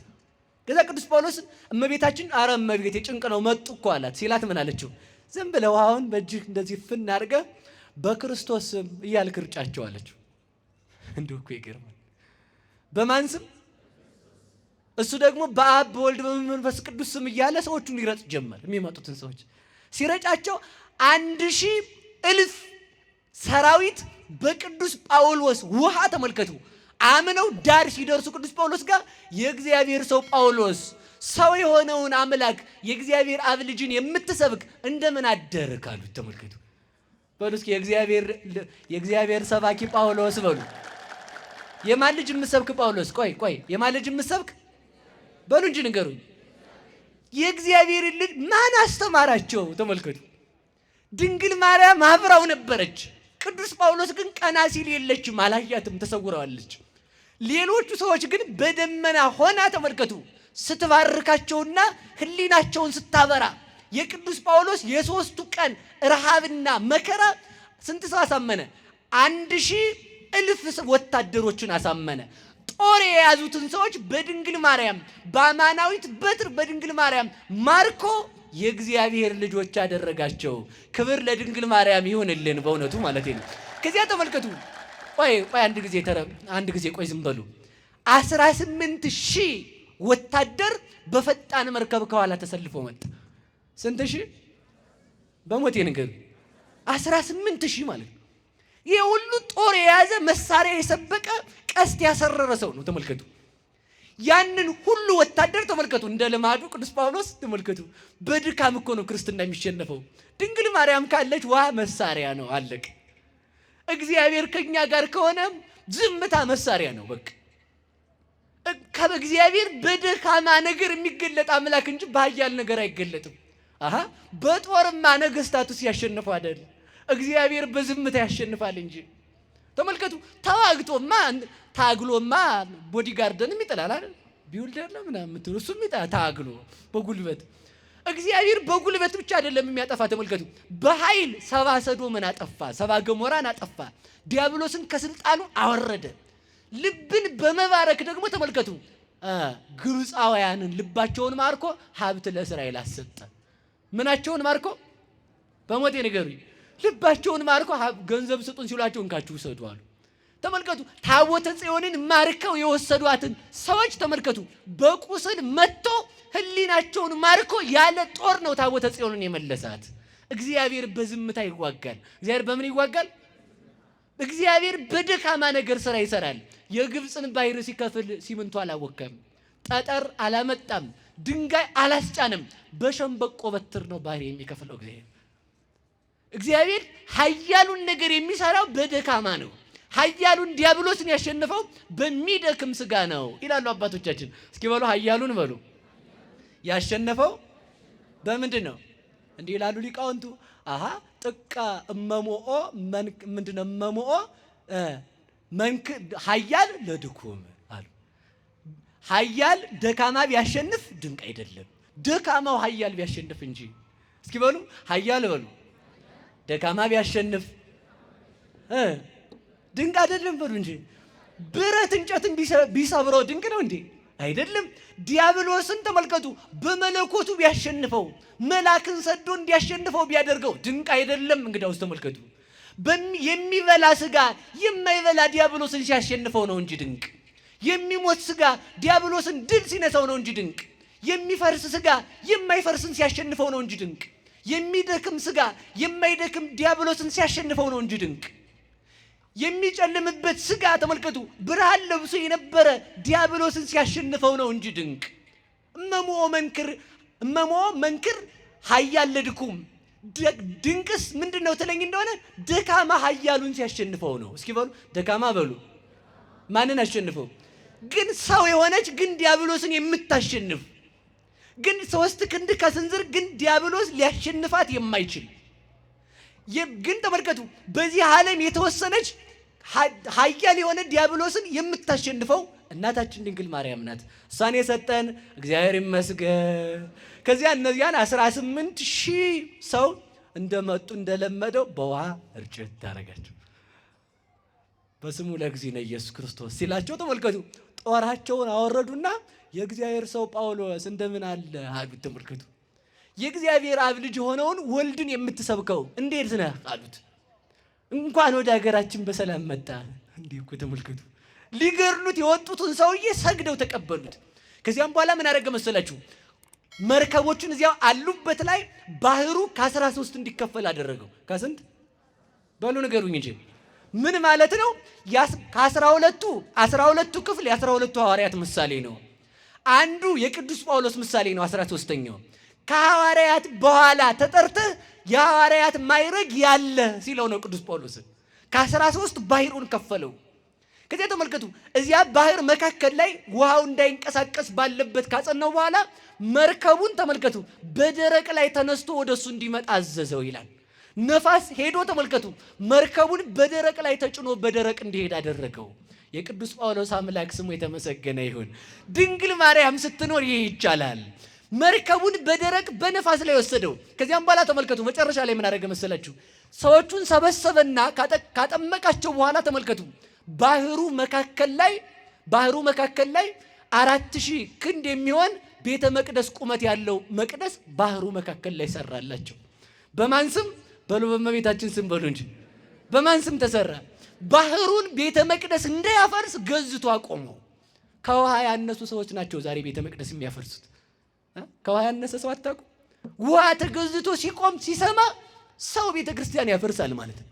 ከዛ ቅዱስ ጳውሎስ እመቤታችን አረ እመቤቴ ጭንቅ ነው መጡ እኮ አላት። ሲላት ምን አለችው? ዝም ብለህ ውሃውን በእጅህ እንደዚህ ፍን አድርገህ በክርስቶስ ስም እያልክ ርጫቸው አለችው። እንደው እኮ ይገርማል። በማን ስም? እሱ ደግሞ በአብ በወልድ በመንፈስ ቅዱስ ስም እያለ ሰዎቹን ይረጭ ጀመር። የሚመጡትን ሰዎች ሲረጫቸው 1000,000 ሰራዊት በቅዱስ ጳውሎስ ውሃ ተመልከቱ አምነው ዳር ሲደርሱ ቅዱስ ጳውሎስ ጋር የእግዚአብሔር ሰው ጳውሎስ ሰው የሆነውን አምላክ የእግዚአብሔር አብ ልጅን የምትሰብክ እንደምን አደርክ አሉት። ተመልከቱ በሉ እስኪ የእግዚአብሔር ሰባኪ ጳውሎስ በሉ። የማን ልጅ የምትሰብክ ጳውሎስ? ቆይ የማን ልጅ የምትሰብክ በሉ እንጂ ንገሩኝ። የእግዚአብሔር ልጅ ማን አስተማራቸው? ተመልከቱ ድንግል ማርያም አብራው ነበረች። ቅዱስ ጳውሎስ ግን ቀና ሲል የለችም፣ አላያትም፣ ተሰውረዋለች። ሌሎቹ ሰዎች ግን በደመና ሆና ተመልከቱ ስትባርካቸውና ሕሊናቸውን ስታበራ የቅዱስ ጳውሎስ የ3 ቀን ረሃብና መከራ ስንት ሰው አሳመነ? 1000,000 ወታደሮችን አሳመነ። ጦር የያዙትን ሰዎች በድንግል ማርያም በአማናዊት በትር በድንግል ማርያም ማርኮ የእግዚአብሔር ልጆች አደረጋቸው። ክብር ለድንግል ማርያም ይሁንልን በእውነቱ ማለት ነው። ከዚያ ተመልከቱ ቆይ አንድ ጊዜ ቆይ ዝም በሉ። 18,000 ወታደር በፈጣን መርከብ ከኋላ ተሰልፎ መጣ። ስንት ሺህ? በሞቴ ነገር 18,000 ማለት ነው። ይሄ ሁሉ ጦር የያዘ መሳሪያ የሰበቀ ቀስት ያሰረረ ሰው ነው። ተመልከቱ ያንን ሁሉ ወታደር ተመልከቱ። እንደ ልማዱ ቅዱስ ጳውሎስ ተመልከቱ በድካም እኮ ነው ክርስትና የሚሸነፈው። ድንግል ማርያም ካለች ውሃ መሳሪያ ነው፣ አለቀ። እግዚአብሔር ከኛ ጋር ከሆነ ዝምታ መሳሪያ ነው። በቃ ከእግዚአብሔር በደካማ ነገር የሚገለጥ አምላክ እንጂ በኃያል ነገር አይገለጥም። በጦርማ ነገስታቱ ሲያሸንፉ አይደል? እግዚአብሔር በዝምታ ያሸንፋል እንጂ። ተመልከቱ ተዋግቶማ ታግሎማ ቦዲጋርድንም ይጥላል አይደል? ቢውልደር ነው ምናምን የምትሉ እሱም ታግሎ በጉልበት። እግዚአብሔር በጉልበት ብቻ አይደለም የሚያጠፋ። ተመልከቱ በኃይል 70 ሰዶምን አጠፋ፣ 70 ገሞራን አጠፋ፣ ዲያብሎስን ከስልጣኑ አወረደ። ልብን በመባረክ ደግሞ ተመልከቱ ግብፃውያንን ልባቸውን ማርኮ ሀብት ለእስራኤል አሰጠ። ምናቸውን ማርኮ? በሞቴ ንገሩኝ። ልባቸውን ማርኮ ገንዘብ ስጡን ሲሏቸው እንካችሁ ውሰዱ አሉ። ተመልከቱ ታቦተ ጽዮንን ማርከው የወሰዷትን ሰዎች ተመልከቱ በቁስል መጥቶ ሕሊናቸውን ማርኮ ያለ ጦር ነው ታቦተ ጽዮንን የመለሳት። እግዚአብሔር በዝምታ ይዋጋል። እግዚአብሔር በምን ይዋጋል? እግዚአብሔር በደካማ ነገር ስራ ይሰራል። የግብፅን ባህር ሲከፍል ሲምንቱ አላወከም፣ ጠጠር አላመጣም፣ ድንጋይ አላስጫንም። በሸንበቆ በትር ነው ባህር የሚከፍለው እግዚአብሔር ኃያሉን ነገር የሚሰራው በደካማ ነው። ኃያሉን ዲያብሎስን ያሸነፈው በሚደክም ስጋ ነው ይላሉ አባቶቻችን። እስኪ በሉ ኃያሉን በሉ። ያሸነፈው በምንድን ነው? እንዲህ ይላሉ ሊቃውንቱ። ጥቀ እመሞኦ ምንድነው? እመሞኦ ኃያል ለድኩም አሉ። ኃያል ደካማ ቢያሸንፍ ድንቅ አይደለም፣ ደካማው ኃያል ቢያሸንፍ እንጂ። እስኪ በሉ ኃያል በሉ። ደካማ ቢያሸንፍ ድንቅ አይደለም በሉ እንጂ። ብረት እንጨትን ቢሰብረው ድንቅ ነው እንዴ? አይደለም። ዲያብሎስን ተመልከቱ በመለኮቱ ቢያሸንፈው፣ መልአክን ሰዶ እንዲያሸንፈው ቢያደርገው ድንቅ አይደለም? እንግዲያውስ ተመልከቱ የሚበላ ስጋ የማይበላ ዲያብሎስን ሲያሸንፈው ነው እንጂ ድንቅ። የሚሞት ስጋ ዲያብሎስን ድል ሲነሳው ነው እንጂ ድንቅ። የሚፈርስ ስጋ የማይፈርስን ሲያሸንፈው ነው እንጂ ድንቅ። የሚደክም ስጋ የማይደክም ዲያብሎስን ሲያሸንፈው ነው እንጂ ድንቅ። የሚጨልምበት ስጋ ተመልከቱ ብርሃን ለብሶ የነበረ ዲያብሎስን ሲያሸንፈው ነው እንጂ ድንቅ። እመሞ መንክር ኃያል ለድኩም። ድንቅስ ምንድነው ትለኝ እንደሆነ ደካማ ኃያሉን ሲያሸንፈው ነው። እስኪ በሉ ደካማ በሉ። ማንን አሸንፈው? ግን ሰው የሆነች ግን ዲያብሎስን የምታሸንፍ ግን 3 ክንድ ከስንዝር ግን ዲያብሎስ ሊያሸንፋት የማይችል ግን ተመልከቱ በዚህ ዓለም የተወሰነች ኃያል የሆነ ዲያብሎስን የምታሸንፈው እናታችን ድንግል ማርያም ናት። እሷን የሰጠን እግዚአብሔር ይመስገን። ከዚያ እነዚያን 18,000 ሰው እንደመጡ እንደለመደው በውሃ እርጭት ታረጋቸው። በስሙ ለእግዚእነ ኢየሱስ ክርስቶስ ሲላቸው ተመልከቱ ጦራቸውን አወረዱና የእግዚአብሔር ሰው ጳውሎስ እንደምን አለ አሉት። ተመልከቱ፣ የእግዚአብሔር አብ ልጅ የሆነውን ወልድን የምትሰብከው እንዴት ነህ አሉት። እንኳን ወደ ሀገራችን በሰላም መጣ። እንዴ እኮ ተመልከቱ፣ ሊገድሉት የወጡትን ሰውዬ ሰግደው ተቀበሉት። ከዚያም በኋላ ምን አደረገ መሰላችሁ? መርከቦቹን እዚያው አሉበት ላይ ባህሩ ከ13 እንዲከፈል አደረገው። ከስንት በሉ ንገሩኝ እንጂ ምን ማለት ነው? ከ12ቱ ክፍል የ12ቱ ሐዋርያት ምሳሌ ነው። አንዱ የቅዱስ ጳውሎስ ምሳሌ ነው። 13ኛው ከሐዋርያት በኋላ ተጠርተህ የሐዋርያት ማይረግ ያለ ሲለው ነው ቅዱስ ጳውሎስን። ከ13 ባህሩን ከፈለው። ከዚያ ተመልከቱ፣ እዚያ ባህር መካከል ላይ ውሃው እንዳይንቀሳቀስ ባለበት ካጸናው በኋላ መርከቡን ተመልከቱ በደረቅ ላይ ተነስቶ ወደሱ እንዲመጣ አዘዘው ይላል። ነፋስ ሄዶ ተመልከቱ መርከቡን በደረቅ ላይ ተጭኖ በደረቅ እንዲሄድ አደረገው። የቅዱስ ጳውሎስ አምላክ ስሙ የተመሰገነ ይሁን። ድንግል ማርያም ስትኖር ይህ ይቻላል። መርከቡን በደረቅ በነፋስ ላይ ወሰደው። ከዚያም በኋላ ተመልከቱ መጨረሻ ላይ ምን አደረገ መሰላችሁ? ሰዎቹን ሰበሰበና ካጠመቃቸው በኋላ ተመልከቱ ባህሩ መካከል ላይ 4000 ክንድ የሚሆን ቤተ መቅደስ ቁመት ያለው መቅደስ ባህሩ መካከል ላይ ሰራላቸው። በማን ስም በሉ? በእመቤታችን ስም በሉ እንጂ በማን ስም ተሰራ? ባህሩን ቤተ መቅደስ እንዳያፈርስ ገዝቶ አቆመው። ከውሃ ያነሱ ሰዎች ናቸው ዛሬ ቤተ መቅደስ የሚያፈርሱት። ከውሃ ያነሰ ሰው አታውቁ? ውሃ ተገዝቶ ሲቆም ሲሰማ ሰው ቤተ ክርስቲያን ያፈርሳል ማለት ነው።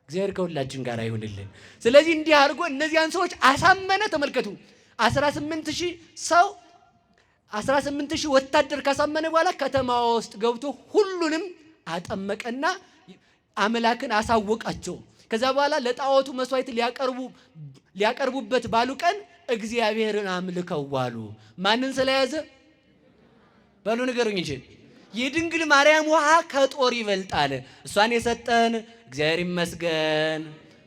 እግዚአብሔር ከሁላችን ጋር ይሁንልን። ስለዚህ እንዲህ አድርጎ እነዚያን ሰዎች አሳመነ። ተመልከቱ 18,000 ወታደር ካሳመነ በኋላ ከተማ ውስጥ ገብቶ ሁሉንም አጠመቀና አምላክን አሳወቃቸው። ከዛ በኋላ ለጣዖቱ መስዋዕት ሊያቀርቡበት ባሉ ቀን እግዚአብሔርን አምልከው ዋሉ። ማንን ስለያዘ በሉ ንገሩኝ እንጂ የድንግል ማርያም ውሃ ከጦር ይበልጣል። እሷን የሰጠን እግዚአብሔር ይመስገን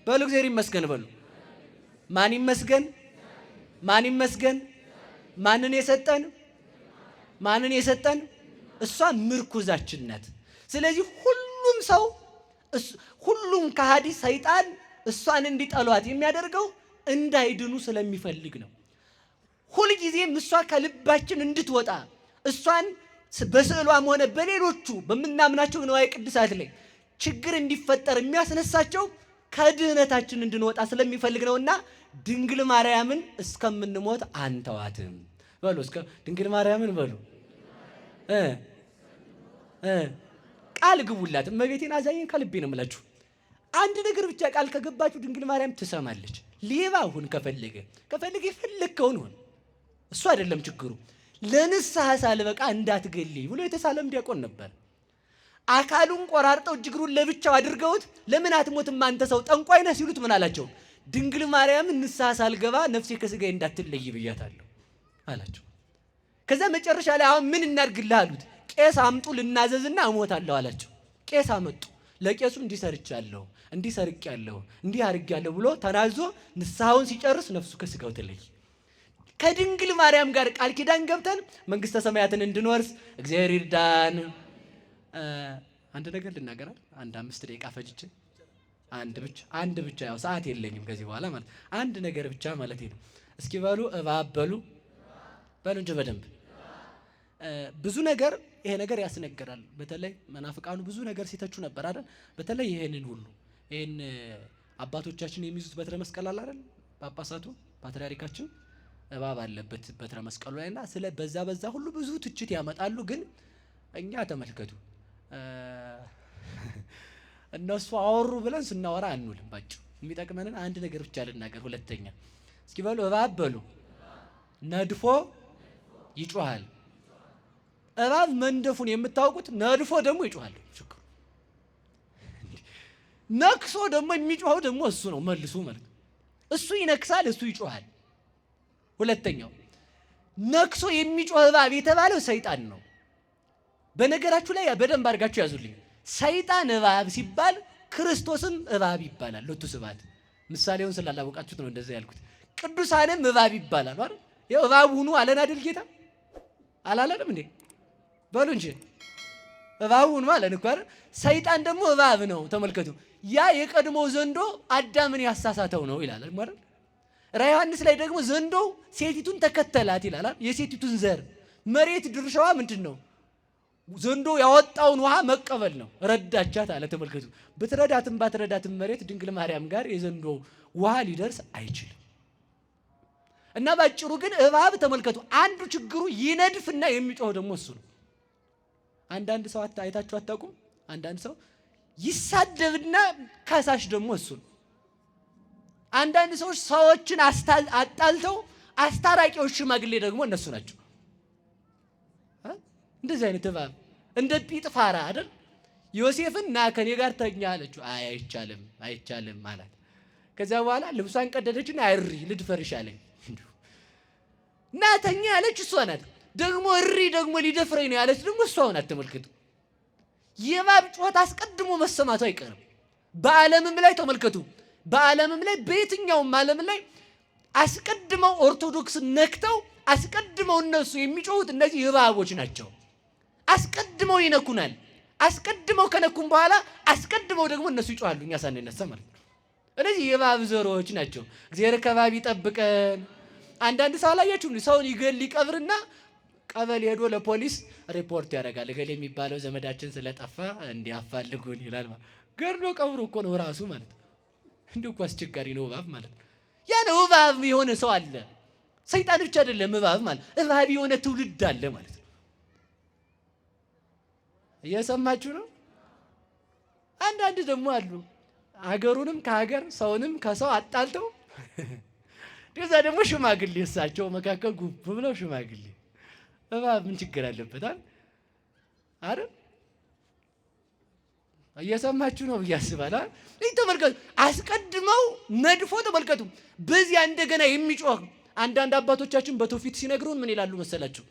በሉ። እግዚአብሔር ይመስገን በሉ። ማን ይመስገን? ማን ይመስገን? ማንን የሰጠን? እሷ ምርኩዛችን ናት። ስለዚህ ሁሉም ከሃዲ ሰይጣን እሷን እንዲጠሏት የሚያደርገው እንዳይድኑ ስለሚፈልግ ነው። ሁልጊዜም እሷ ከልባችን እንድትወጣ እሷን በስዕሏም ሆነ በሌሎቹ በምናምናቸው ንዋየ ቅድሳት ላይ ችግር እንዲፈጠር የሚያስነሳቸው ከድህነታችን እንድንወጣ ስለሚፈልግ ነውና ድንግል ማርያምን እስከምንሞት አንተዋትም በሉ። እስከ ድንግል ማርያምን በሉ ቃል ግቡላት። እመቤቴን አዛኝን ከልቤ ነው የምላችሁ። አንድ ነገር ብቻ ቃል ከገባችሁ ድንግል ማርያም ትሰማለች። ሌባ ሁን ከፈለገ የፈለግከውን ሁን፣ እሱ አይደለም ችግሩ። ለንስሐ ሳልበቃ እንዳትገልይ ብሎ የተሳለም ዲያቆን ነበር። አካሉን ቆራርጠው እጅግሩን ለብቻው አድርገውት ለምን አትሞትም አንተ ሰው ጠንቋይ ነህ ሲሉት ምን አላቸው? ድንግል ማርያም ንስሐ ሳልገባ ነፍሴ ከስጋዬ እንዳትለይ ብያታለሁ አላቸው። ከዛ መጨረሻ ላይ አሁን ምን እናድርግልህ አሉት። ቄስ አምጡ ልናዘዝና እሞታለሁ አላቸው። ቄስ አመጡ። ለቄሱ እንዲህ ሰርቻለሁ፣ እንዲህ ሰርቄያለሁ፣ እንዲህ አድርጌያለሁ ብሎ ተናዞ ንስሐውን ሲጨርስ ነፍሱ ከስጋው ተለይ። ከድንግል ማርያም ጋር ቃል ኪዳን ገብተን መንግስተ ሰማያትን እንድንወርስ እግዚአብሔር ይርዳን። አንድ ነገር ልናገራል። 5 ደቂቃ ፈጅቼ አንድ ብቻ ያው ሰዓት የለኝም ከዚህ በኋላ ማለት አንድ ነገር ብቻ ማለት ነው። እስኪ በሉ እባብ በሉ እንጂ በደንብ ብዙ ነገር ይሄ ነገር ያስነገራል። በተለይ መናፍቃኑ ብዙ ነገር ሲተቹ ነበር አይደል? በተለይ ይሄን አባቶቻችን የሚይዙት በትረ መስቀል አለ አይደል? ጳጳሳቱ ፓትርያርካችን እባብ አለበት በትረ መስቀሉ ላይና ስለ በዛ ሁሉ ብዙ ትችት ያመጣሉ። ግን እኛ ተመልከቱ እነሱ አወሩ ብለን ስናወራ አንውልም። ባጭሩ የሚጠቅመንን አንድ ነገር ብቻ ልናገር። ሁለተኛ እስኪ በሉ እባብ በሉ ነድፎ ይጮሃል። እባብ መንደፉን የምታውቁት ነድፎ ደግሞ ይጮሃል። ችግሩ ነክሶ ደግሞ የሚጮኸው ደግሞ እሱ ነው መልሶ ማለት ነው። እሱ ይነክሳል፣ እሱ ይጮሃል። ሁለተኛው ነክሶ የሚጮህ እባብ የተባለው ሰይጣን ነው። በነገራችሁ ላይ በደንብ አድርጋችሁ ያዙልኝ። ሰይጣን እባብ ሲባል ክርስቶስም እባብ ይባላል። ሎቱ ስብሐት። ምሳሌውን ስላላወቃችሁት ነው እንደዛ ያልኩት። ቅዱሳንም እባብ ይባላል አይደል? ያው እባብ ሁኑ አለን አይደል? ጌታ አላለንም እንዴ? በሉ እንጂ እባብ ሁኑ አለን እኮ አይደል? ሰይጣን ደግሞ እባብ ነው። ተመልከቱ፣ ያ የቀድሞ ዘንዶ አዳምን ያሳሳተው ነው ይላል አይደል? ራዕየ ዮሐንስ ላይ ደግሞ ዘንዶው ሴቲቱን ተከተላት ይላል። የሴቲቱን ዘር መሬት ድርሻዋ ምንድን ነው? ዘንዶ ያወጣውን ውሃ መቀበል ነው። ረዳቻት አለ። ተመልከቱ። ብትረዳትም ባትረዳትም መሬት ድንግል ማርያም ጋር የዘንዶ ውሃ ሊደርስ አይችልም። እና ባጭሩ ግን እባብ ተመልከቱ፣ አንዱ ችግሩ ይነድፍና የሚጮህ ደግሞ እሱ ነው። አንዳንድ ሰው አይታችሁ አታውቁም? አንዳንድ ሰው ይሳደብና ከሳሽ ደግሞ እሱ ነው። አንዳንድ ሰዎች ሰዎችን አጣልተው አስታራቂዎች ሽማግሌ ደግሞ እነሱ ናቸው። እንደዚህ አይነት እባብ እንደ ጲጥፋራ አይደል? ዮሴፍን ና ከኔ ጋር ተኛ አለችው። አይቻልም አይቻልም ማለት። ከዚያ በኋላ ልብሷን ቀደደችና አይሪ ልድፈርሽ አለኝ። ና ተኛ ያለች እሷ ናት። ደግሞ እሪ ደግሞ ሊደፍረኝ ነው ያለች ደግሞ እሷ ናት። ተመልከቱ። የእባብ ጩኸት አስቀድሞ መሰማቱ አይቀርም። በዓለምም ላይ ተመልከቱ፣ በዓለምም ላይ በየትኛውም ዓለም ላይ አስቀድመው ኦርቶዶክስ ነክተው አስቀድመው እነሱ የሚጮሁት እነዚህ እባቦች ናቸው። አስቀድመው ይነኩናል። አስቀድመው ከነኩን በኋላ አስቀድመው ደግሞ እነሱ ይጮሃሉ፣ እኛ ሳንነሳ ማለት ነው። እነዚህ የእባብ ዘሮች ናቸው። እግዚአብሔር ከባብ ይጠብቀን። አንዳንድ ሰው አላያችሁ? ሰውን ይገል ይቀብርና ቀበሌ ሄዶ ለፖሊስ ሪፖርት ያደርጋል። እገሌ የሚባለው ዘመዳችን ስለጠፋ እንዲያፋልጉን ይላል። ገድሎ ቀብሩ እኮ ነው ራሱ ማለት ነው። እንዲሁ እኮ አስቸጋሪ ነው እባብ ማለት ነው። ያ ነው እባብ የሆነ ሰው አለ። ሰይጣን ብቻ አይደለም እባብ ማለት፣ እባብ የሆነ ትውልድ አለ ማለት ነው። እየሰማችሁ ነው? አንዳንድ ደግሞ አሉ ሀገሩንም ከሀገር ሰውንም ከሰው አጣልተው ከዛ ደግሞ ሽማግሌ እሳቸው መካከል ጉብ ብለው ሽማግሌ እባብ ምን ችግር አለበታል? አረ እየሰማችሁ ነው ብዬ አስባለሁ። ተመልከቱ፣ አስቀድመው ነድፎ ተመልከቱ። በዚያ እንደገና የሚጮህ አንዳንድ አባቶቻችን በትውፊት ሲነግሩን ምን ይላሉ መሰላችሁ?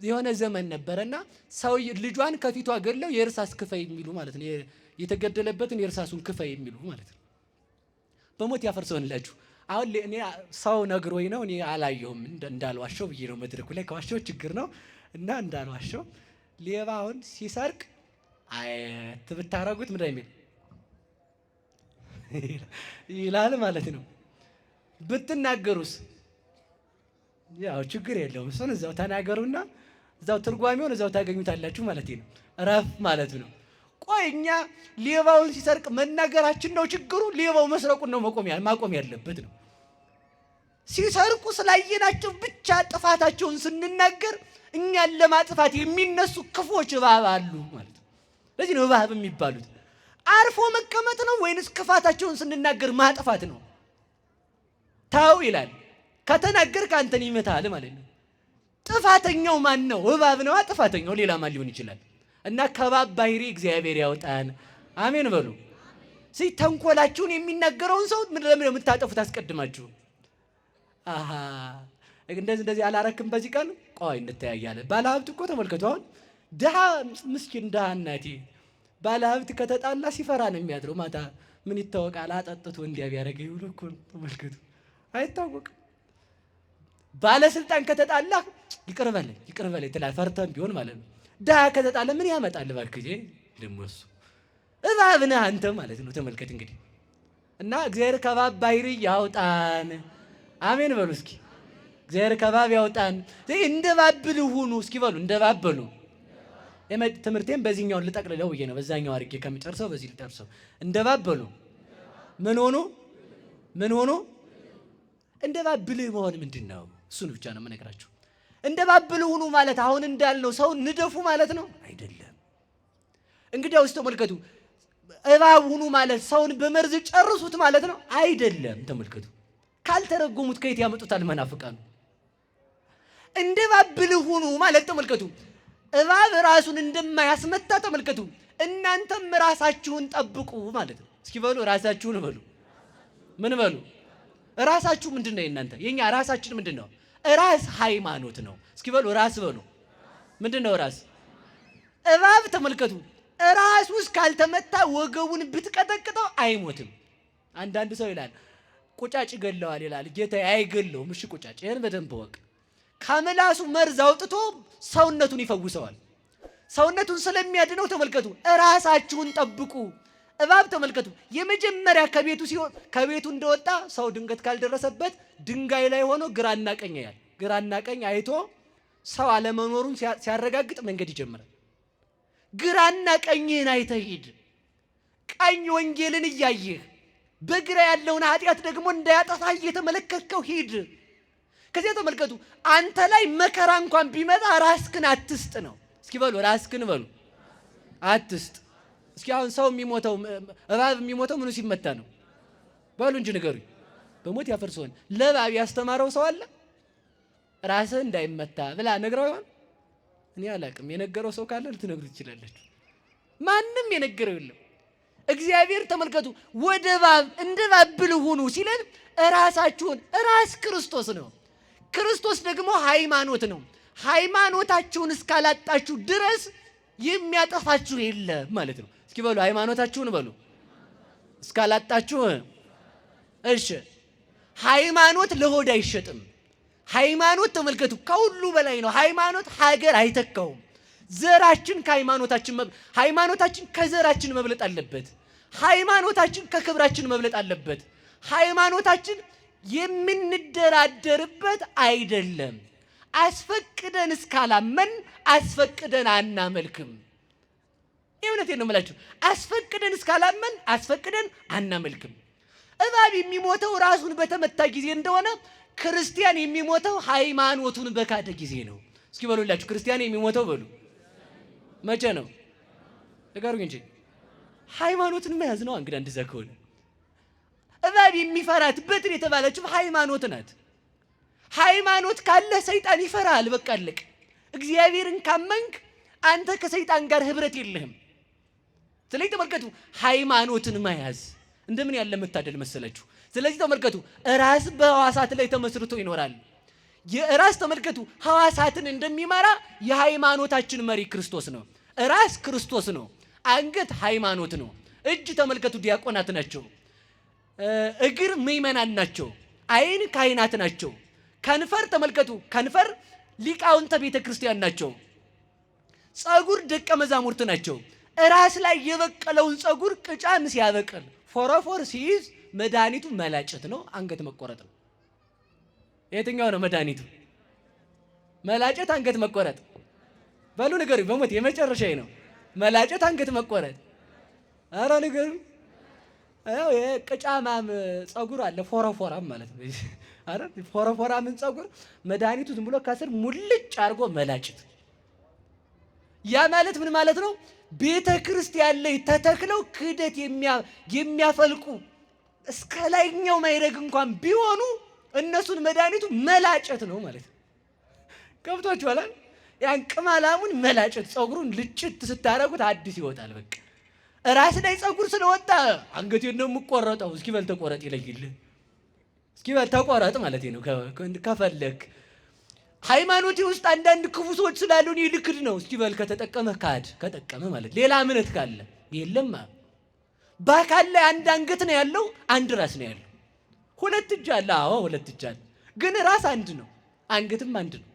የሆነ ዘመን ነበረና ሰው ልጇን ከፊቷ ገለው የእርሳስ ክፈይ የሚሉ ማለት ነው። የተገደለበትን የእርሳሱን ክፈይ የሚሉ ማለት ነው። በሞት ያፈርሰውንላችሁ። አሁን እኔ ሰው ነግሮኝ ነው፣ እኔ አላየሁም እንዳልዋሸው ብዬ ነው። መድረኩ ላይ ከዋሸው ችግር ነው እና እንዳልዋሸው። ሌባ አሁን ሲሰርቅ አየት ብታረጉት ምንድን ነው የሚል ይላል ማለት ነው። ብትናገሩስ ያው ችግር የለውም። እሱን እዛው ተናገሩና እዛው ትርጓሜውን እዛው ታገኙታላችሁ ማለት ነው። ረፍ ማለት ነው። ቆይ እኛ ሌባውን ሲሰርቅ መናገራችን ነው ችግሩ? ሌባው መስረቁን ነው ማቆም ያለበት ነው። ሲሰርቁ ስላየናቸው ብቻ ጥፋታቸውን ስንናገር እኛን ለማጥፋት የሚነሱ ክፎች እባብ አሉ ማለት ነው። ለዚህ ነው እባብ የሚባሉት። አርፎ መቀመጥ ነው ወይንስ ክፋታቸውን ስንናገር ማጥፋት ነው? ታው ይላል። ከተናገርክ አንተን ይመታል ማለት ነው። ጥፋተኛው ማን ነው? እባብ ነው ጥፋተኛው። ሌላ ማን ሊሆን ይችላል? እና ከእባብ ባህሪ እግዚአብሔር ያውጣን። አሜን በሉ። ተንኮላችሁን የሚናገረውን ሰው ምን ለምን የምታጠፉት አስቀድማችሁ? አሃ እንደዚህ አላረክም በዚህ ቀን ቆይ እንተያያለን። ባለሀብት እኮ ተመልከቱ። አሁን ድሃ ምስኪን ድሃ እናቴ ባለሀብት ከተጣላ ሲፈራ ነው የሚያድረው። ማታ ምን ይታወቃል አጠጥቶ እንዲያ ቢያደርገኝ ብሎ እኮ ተመልከቱ። አይታወቅም። ባለስልጣን ከተጣላ ይቅር በለኝ ትላለህ፣ ፈርተን ቢሆን ማለት ነው። ድሃ ከተጣላ ምን ያመጣል እባክህ? ደግሞ እሱ እባብ ነህ አንተ ማለት ነው። ተመልከት እንግዲህ። እና እግዚአብሔር ከእባብ ባህሪ ያውጣን። አሜን በሉ እስኪ። እግዚአብሔር ከእባብ ያውጣን። እንደ እባብ ብልህ ሁኑ እስኪ በሉ። እንደ እባብ በሉ። ትምህርቴን በዚህኛው ልጠቅልለው ብዬ ነው። በዛኛው አድርጌ ከምጨርሰው በዚህ ልጨርሰው። እንደ እባብ በሉ። ምን ሆኖ እንደ እባብ ብልህ መሆን ምንድን ነው? እሱን ብቻ ነው የምነግራችሁ። እንደ እባብ ብልህ ሁኑ ማለት አሁን እንዳልነው ሰውን ንደፉ ማለት ነው አይደለም። እንግዲያውስ ተመልከቱ፣ እባብ ሁኑ ማለት ሰውን በመርዝ ጨርሱት ማለት ነው አይደለም። ተመልከቱ፣ ካልተረጎሙት ከየት ያመጡታል መናፍቃኑ? እንደ እባብ ብልህ ሁኑ ማለት ተመልከቱ፣ እባብ ራሱን እንደማያስመታ ተመልከቱ፣ እናንተም ራሳችሁን ጠብቁ ማለት ነው። እስኪ በሉ ራሳችሁን በሉ። ምን በሉ? ራሳችሁ ምንድን ነው? እናንተ የኛ ራሳችን ምንድን ነው? ራስ ሃይማኖት ነው። እስኪ በሉ ራስ በሉ። ምንድን ነው ራስ? እባብ ተመልከቱ፣ ራስ ውስጥ ካልተመታ ወገቡን ብትቀጠቅጠው አይሞትም። አንዳንድ ሰው ይላል ቁጫጭ ገለዋል ይላል። ጌታ አይገለውም። እሺ ቁጫጭ ይሄን በደንብ ወቅ። ከምላሱ መርዝ አውጥቶ ሰውነቱን ይፈውሰዋል። ሰውነቱን ስለሚያድነው ተመልከቱ፣ ራሳችሁን ጠብቁ። እባብ ተመልከቱ፣ የመጀመሪያ ከቤቱ እንደወጣ ሰው ድንገት ካልደረሰበት ድንጋይ ላይ ሆኖ ግራና ቀኝ ያያል። ግራና ቀኝ አይቶ ሰው አለመኖሩን ሲያረጋግጥ መንገድ ይጀምራል። ግራና ቀኝህን አይተህ ሂድ። ቀኝ ወንጌልን እያየህ በግራ ያለውን ኃጢአት ደግሞ እንዳያጠፋ እየተመለከትከው ሂድ። ከዚያ ተመልከቱ፣ አንተ ላይ መከራ እንኳን ቢመጣ ራስክን አትስጥ ነው። እስኪ በሉ ራስክን በሉ አትስጥ። እስኪ አሁን ሰው የሚሞተው እባብ የሚሞተው ምኑ ሲመታ ነው? በሉ እንጂ ንገሩኝ። በሞት ያፈርሰውን ለእባብ ያስተማረው ሰው አለ? ራስህ እንዳይመታ ብላ ነግረው ይሆን? እኔ አላቅም። የነገረው ሰው ካለ ልትነግሩ ትችላላችሁ። ማንም የነገረው የለም። እግዚአብሔር ተመልከቱ፣ ወደ እባብ እንደ እባብ ብልህ ሁኑ ሲለን ራሳችሁን ራስ ክርስቶስ ነው። ክርስቶስ ደግሞ ሃይማኖት ነው። ሃይማኖታችሁን እስካላጣችሁ ድረስ የሚያጠፋችሁ የለም ማለት ነው። እስኪ በሉ ሃይማኖታችሁን በሉ እስካላጣችሁ። እሺ ሃይማኖት ለሆድ አይሸጥም። ሃይማኖት ተመልከቱ ከሁሉ በላይ ነው። ሃይማኖት ሀገር አይተካውም። ዘራችን ሃይማኖታችን ከዘራችን መብለጥ አለበት። ሃይማኖታችን ከክብራችን መብለጥ አለበት። ሃይማኖታችን የምንደራደርበት አይደለም። አስፈቅደን እስካላመን አስፈቅደን አናመልክም። እውነቴን ነው የምላችሁ። አስፈቅደን እስካላመን አስፈቅደን አናመልክም። እባብ የሚሞተው ራሱን በተመታ ጊዜ እንደሆነ ክርስቲያን የሚሞተው ሃይማኖቱን በካደ ጊዜ ነው። እስኪ በሉላችሁ ክርስቲያን የሚሞተው በሉ መቼ ነው? ንገሩኝ እንጂ ሃይማኖትን መያዝ ነው። እንግዲህ እንደዛ ከሆነ እባብ የሚፈራት በትር የተባለችው ሃይማኖት ናት። ሃይማኖት ካለ ሰይጣን ይፈራል። በቃ አለቅ። እግዚአብሔርን ካመንክ አንተ ከሰይጣን ጋር ህብረት የለህም። ስለዚህ ተመልከቱ ሃይማኖትን መያዝ እንደምን ያለ መታደል መሰላችሁ። ስለዚህ ተመልከቱ ራስ በሐዋሳት ላይ ተመስርቶ ይኖራል። የራስ ተመልከቱ ሐዋሳትን እንደሚመራ የሃይማኖታችን መሪ ክርስቶስ ነው። ራስ ክርስቶስ ነው። አንገት ሃይማኖት ነው። እጅ ተመልከቱ ዲያቆናት ናቸው። እግር ምእመናን ናቸው። አይን ካህናት ናቸው። ከንፈር ተመልከቱ ከንፈር ሊቃውንተ ቤተ ክርስቲያን ናቸው። ጸጉር ደቀ መዛሙርት ናቸው። ራስ ላይ የበቀለውን ጸጉር ቅጫም ሲያበቅል ፎረፎር ሲይዝ መድኃኒቱ መላጨት ነው፣ አንገት መቆረጥ ነው። የትኛው ነው መድኃኒቱ? መላጨት፣ አንገት መቆረጥ። በሉ ንገሩኝ። በሞት የመጨረሻዬ ነው። መላጨት፣ አንገት መቆረጥ። ኧረ ንገሩኝ። የቅጫማም ጸጉር አለ ፎረፎራም ማለት ነው። አረ ፎረፎራምን ጸጉር መድኃኒቱ ዝም ብሎ ከስር ሙልጭ አድርጎ መላጨት። ያ ማለት ምን ማለት ነው? ቤተ ክርስቲያን ላይ ተተክለው ክህደት የሚያፈልቁ እስከ ላይኛው ማይረግ እንኳን ቢሆኑ እነሱን መድኃኒቱ መላጨት ነው ማለት ነው። ገብቷችኋል? ያን ቅማላሙን መላጨት፣ ጸጉሩን ልጭት ስታረጉት አዲስ ይወጣል። በቃ ራስ ላይ ጸጉር ስለወጣ አንገቴን ነው የምቆረጠው። እስኪ በል ተቆረጥ ይለይልህ። እስኪ በል ተቆረጥ ማለት ነው ከፈለክ። ሃይማኖቴ ውስጥ አንዳንድ ክፉ ሰዎች ስላሉ እኔ ልክድ ነው። እስኪ በል ከተጠቀመህ ካድ፣ ከጠቀመ ማለት ሌላ እምነት ካለ የለም። በአካል ላይ አንድ አንገት ነው ያለው፣ አንድ ራስ ነው ያለው። ሁለት እጅ አለ። አዎ ሁለት እጅ አለ፣ ግን ራስ አንድ ነው፣ አንገትም አንድ ነው።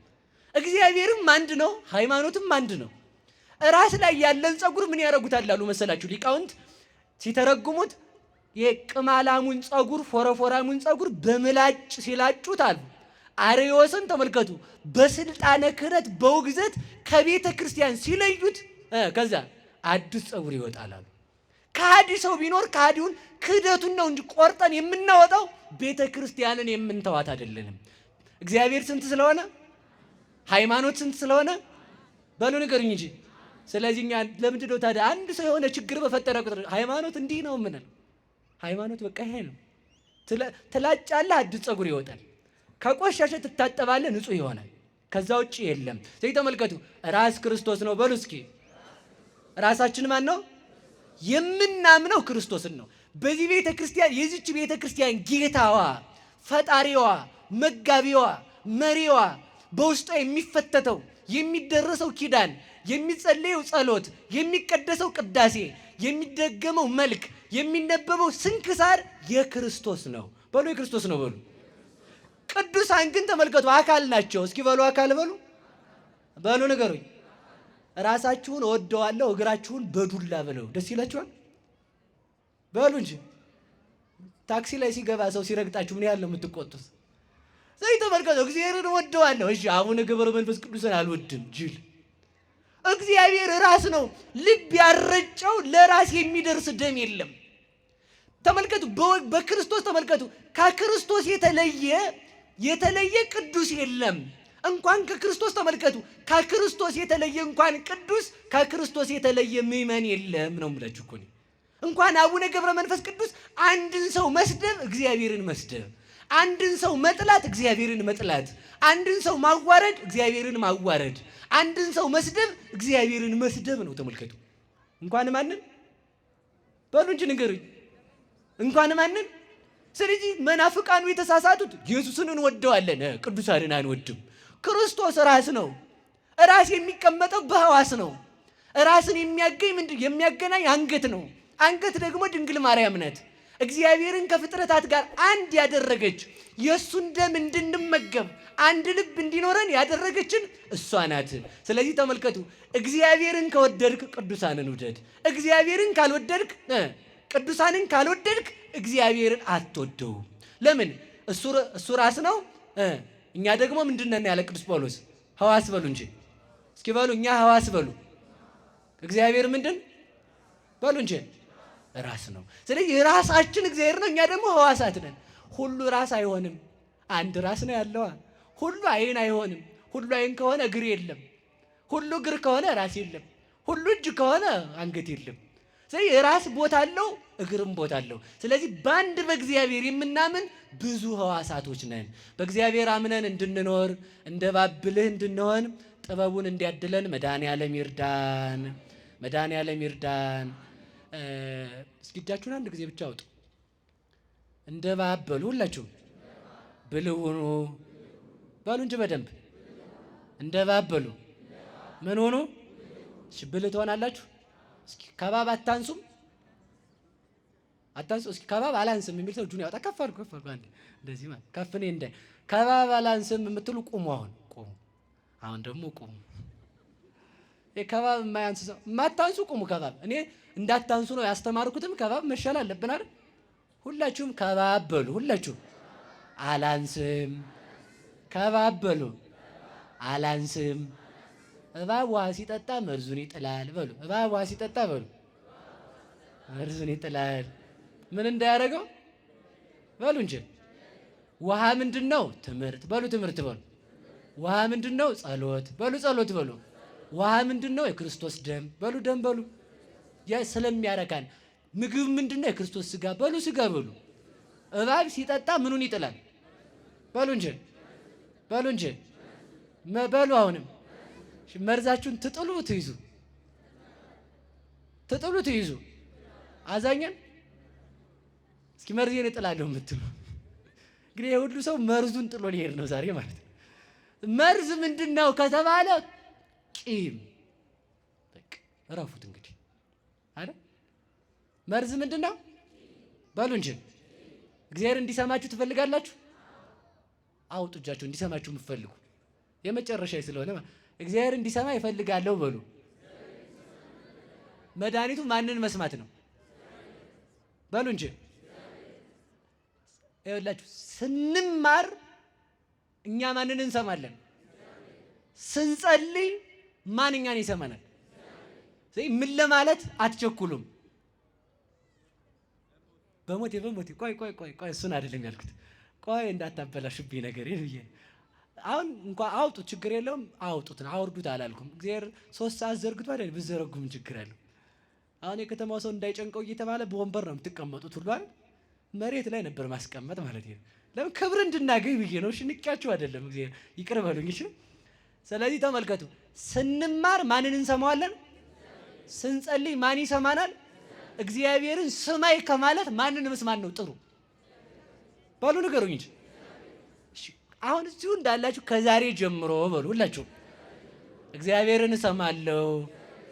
እግዚአብሔርም አንድ ነው፣ ሃይማኖትም አንድ ነው። ራስ ላይ ያለን ጸጉር ምን ያደርጉታል አሉ መሰላችሁ ሊቃውንት ሲተረጉሙት? የቅማላሙን ጸጉር ፎረፎራሙን ጸጉር በምላጭ ሲላጩት አሉ አርዮስን ተመልከቱ በስልጣነ ክህነት በውግዘት ከቤተ ክርስቲያን ሲለዩት ከዛ አዲስ ጸጉር ይወጣል አሉ። ከሃዲ ሰው ቢኖር ከሃዲውን ክህደቱን ነው እንጂ ቆርጠን የምናወጣው ቤተ ክርስቲያንን የምንተዋት አይደለንም። እግዚአብሔር ስንት ስለሆነ ሃይማኖት ስንት ስለሆነ በሉ ንገሩኝ እንጂ። ስለዚህ እኛ ለምንድን ነው ታዲያ አንድ ሰው የሆነ ችግር በፈጠረ ቁጥር ሃይማኖት እንዲህ ነው የምንለው? ሃይማኖት በቃ ይሄ ነው። ትላጫለህ አዲስ ጸጉር ይወጣል። ከቆሻሸ ትታጠባለህ ንጹህ ይሆናል። ከዛ ውጭ የለም። ስለዚህ ተመልከቱ ራስ ክርስቶስ ነው። በሉ እስኪ ራሳችን ማን ነው? የምናምነው ክርስቶስን ነው። በዚህ ቤተ ክርስቲያን የዚች ቤተ ክርስቲያን ጌታዋ፣ ፈጣሪዋ፣ መጋቢዋ፣ መሪዋ፣ በውስጧ የሚፈተተው የሚደረሰው ኪዳን፣ የሚጸለየው ጸሎት፣ የሚቀደሰው ቅዳሴ፣ የሚደገመው መልክ፣ የሚነበበው ስንክሳር የክርስቶስ ነው። በሉ የክርስቶስ ነው በሉ። ቅዱሳን ግን ተመልከቱ አካል ናቸው። እስኪ በሉ አካል በሉ። በሉ ንገሩኝ። ራሳችሁን እወደዋለሁ እግራችሁን በዱላ ብለው ደስ ይላችኋል? በሉ እንጂ። ታክሲ ላይ ሲገባ ሰው ሲረግጣችሁ ምን ያህል ነው የምትቆጡት? ስለዚህ ተመልከቱ፣ እግዚአብሔርን ወደዋለሁ። እሺ አቡነ ገብረ መንፈስ ቅዱስን አልወድም ጅል። እግዚአብሔር ራስ ነው። ልብ ያረጨው ለራስ የሚደርስ ደም የለም። ተመልከቱ፣ በክርስቶስ ተመልከቱ፣ ከክርስቶስ የተለየ ቅዱስ የለም። እንኳን ከክርስቶስ ተመልከቱ፣ ከክርስቶስ የተለየ እንኳን ቅዱስ፣ ከክርስቶስ የተለየ ምእመን የለም ነው የምላችሁ እኮ። እንኳን አቡነ ገብረ መንፈስ ቅዱስ አንድን ሰው መስደብ እግዚአብሔርን መስደብ፣ አንድን ሰው መጥላት እግዚአብሔርን መጥላት፣ አንድን ሰው ማዋረድ እግዚአብሔርን ማዋረድ፣ አንድን ሰው መስደብ እግዚአብሔርን መስደብ ነው። ተመልከቱ። እንኳን ማንን በሉ እንጂ ንገሩኝ፣ እንኳን ማንን። ስለዚህ መናፍቃኑ የተሳሳቱት ኢየሱስን እንወደዋለን፣ ቅዱሳንን አንወድም። ክርስቶስ ራስ ነው። ራስ የሚቀመጠው በሕዋስ ነው። ራስን የሚያገናኝ አንገት ነው። አንገት ደግሞ ድንግል ማርያም ናት። እግዚአብሔርን ከፍጥረታት ጋር አንድ ያደረገች፣ የእሱን ደም እንድንመገብ አንድ ልብ እንዲኖረን ያደረገችን እሷ ናት። ስለዚህ ተመልከቱ፣ እግዚአብሔርን ከወደድክ ቅዱሳንን ውደድ። እግዚአብሔርን ካልወደድክ ቅዱሳንን ካልወደድክ እግዚአብሔርን አትወደው። ለምን? እሱ ራስ ነው። እኛ ደግሞ ምንድን ነን ያለ ቅዱስ ጳውሎስ? ሕዋስ በሉ እንጂ እስኪ በሉ፣ እኛ ሕዋስ በሉ። እግዚአብሔር ምንድን በሉ እንጂ ራስ ነው። ስለዚህ ራሳችን እግዚአብሔር ነው፣ እኛ ደግሞ ሕዋሳት ነን። ሁሉ ራስ አይሆንም፣ አንድ ራስ ነው ያለዋ። ሁሉ ዓይን አይሆንም፣ ሁሉ ዓይን ከሆነ እግር የለም። ሁሉ እግር ከሆነ ራስ የለም። ሁሉ እጅ ከሆነ አንገት የለም። ስለዚህ ራስ ቦታ አለው፣ እግርም ቦታ አለው። ስለዚህ በአንድ በእግዚአብሔር የምናምን ብዙ ሕዋሳቶች ነን። በእግዚአብሔር አምነን እንድንኖር እንደ ባብልህ እንድንሆን ጥበቡን እንዲያድለን መድኃኔዓለም ይርዳን። መድኃኔዓለም ይርዳን። እስኪ እጃችሁን አንድ ጊዜ ብቻ አውጡ። እንደ ባበሉ ሁላችሁም ብልህ ሁኑ በሉ እንጂ በደንብ እንደ ባበሉ ምን ሆኑ? እሺ ብልህ ትሆናላችሁ። እስኪ ከባብ አታንሱም? አታንሱ። እስኪ ከባብ አላንስም የሚል ሰው እጁን ያወጣ። ከፍ አድርጉ፣ ከፍ አድርጉ። አንዴ እንደዚህ ማለት ከፍ እኔ እንደ ከባብ አላንስም የምትሉ ቁሙ። አሁን ቁሙ። አሁን ደግሞ ቁሙ። ከባብ የማያንስ ሰው የማታንሱ ቁሙ። ከባብ እኔ እንዳታንሱ ነው ያስተማርኩትም። ከባብ መሻል አለብን አይደል? ሁላችሁም ከባብ በሉ። ሁላችሁም አላንስም። ከባብ በሉ። አላንስም። እባብ ውሃ ሲጠጣ መርዙን ይጥላል በሉ። እባብ ውሃ ሲጠጣ በሉ መርዙን ይጥላል። ምን እንዳያደርገው በሉ እንጂ። ውሃ ምንድን ነው? ትምህርት በሉ። ትምህርት በሉ። ውሃ ምንድን ነው? ጸሎት በሉ። ጸሎት በሉ። ውሃ ምንድን ነው? የክርስቶስ ደም በሉ። ደም በሉ። ስለሚያረካን። ምግብ ምንድን ነው? የክርስቶስ ስጋ በሉ። ስጋ በሉ። እባብ ሲጠጣ ምኑን ይጥላል በሉ እንጂ። በሉ እንጂ በሉ። አሁንም መርዛችሁን ትጥሉ ትይዙ፣ ትጥሉ ትይዙ። አዛኘን እስኪ መርዜን እጥላለሁ የምትሉ እንግዲህ የሁሉ ሰው መርዙን ጥሎ ሊሄድ ነው ዛሬ ማለት ነው። መርዝ ምንድን ነው ከተባለ ቂም። በቃ እረፉት እንግዲህ አይደል? መርዝ ምንድን ነው በሉ እንጂ። እግዚአብሔር እንዲሰማችሁ ትፈልጋላችሁ? አውጡ እጃችሁ እንዲሰማችሁ የምትፈልጉ የመጨረሻ ስለሆነ እግዚአብሔር እንዲሰማ ይፈልጋለሁ በሉ። መድኃኒቱ ማንን መስማት ነው በሉ እንጂ። ይኸውላችሁ ስንማር እኛ ማንን እንሰማለን? ስንጸልይ ማን እኛን ይሰማናል? ስለዚህ ምን ለማለት አትቸኩሉም። በሞቴ ቆይ እሱን አይደለም ያልኩት። ቆይ እንዳታበላሽብኝ ነገር ብዬ አሁን እንኳን አውጡ፣ ችግር የለውም አውጡት፣ አውርዱት አላልኩም። እግዚአብሔር 3 ሰዓት ዘርግቶ አይደል ብትዘረጉ ምን ችግር አለው? አሁን የከተማው ሰው እንዳይጨንቀው እየተባለ በወንበር ነው የምትቀመጡት ሁሉ አይደል? መሬት ላይ ነበር ማስቀመጥ ማለት ነው። ለምን? ክብር እንድናገኝ ብዬ ነው። እሺ ንቄያችሁ አይደለም፣ እግዚአብሔር ይቅር በሉኝ። እሺ ስለዚህ ተመልከቱ፣ ስንማር ማንን እንሰማዋለን? ስንጸልይ ማን ይሰማናል? እግዚአብሔርን ስማይ ከማለት ማንን መስማት ነው ጥሩ? በሉ ንገሩኝ እንጂ። አሁን እዚሁ እንዳላችሁ ከዛሬ ጀምሮ በሉ ሁላችሁ እግዚአብሔርን እሰማለሁ።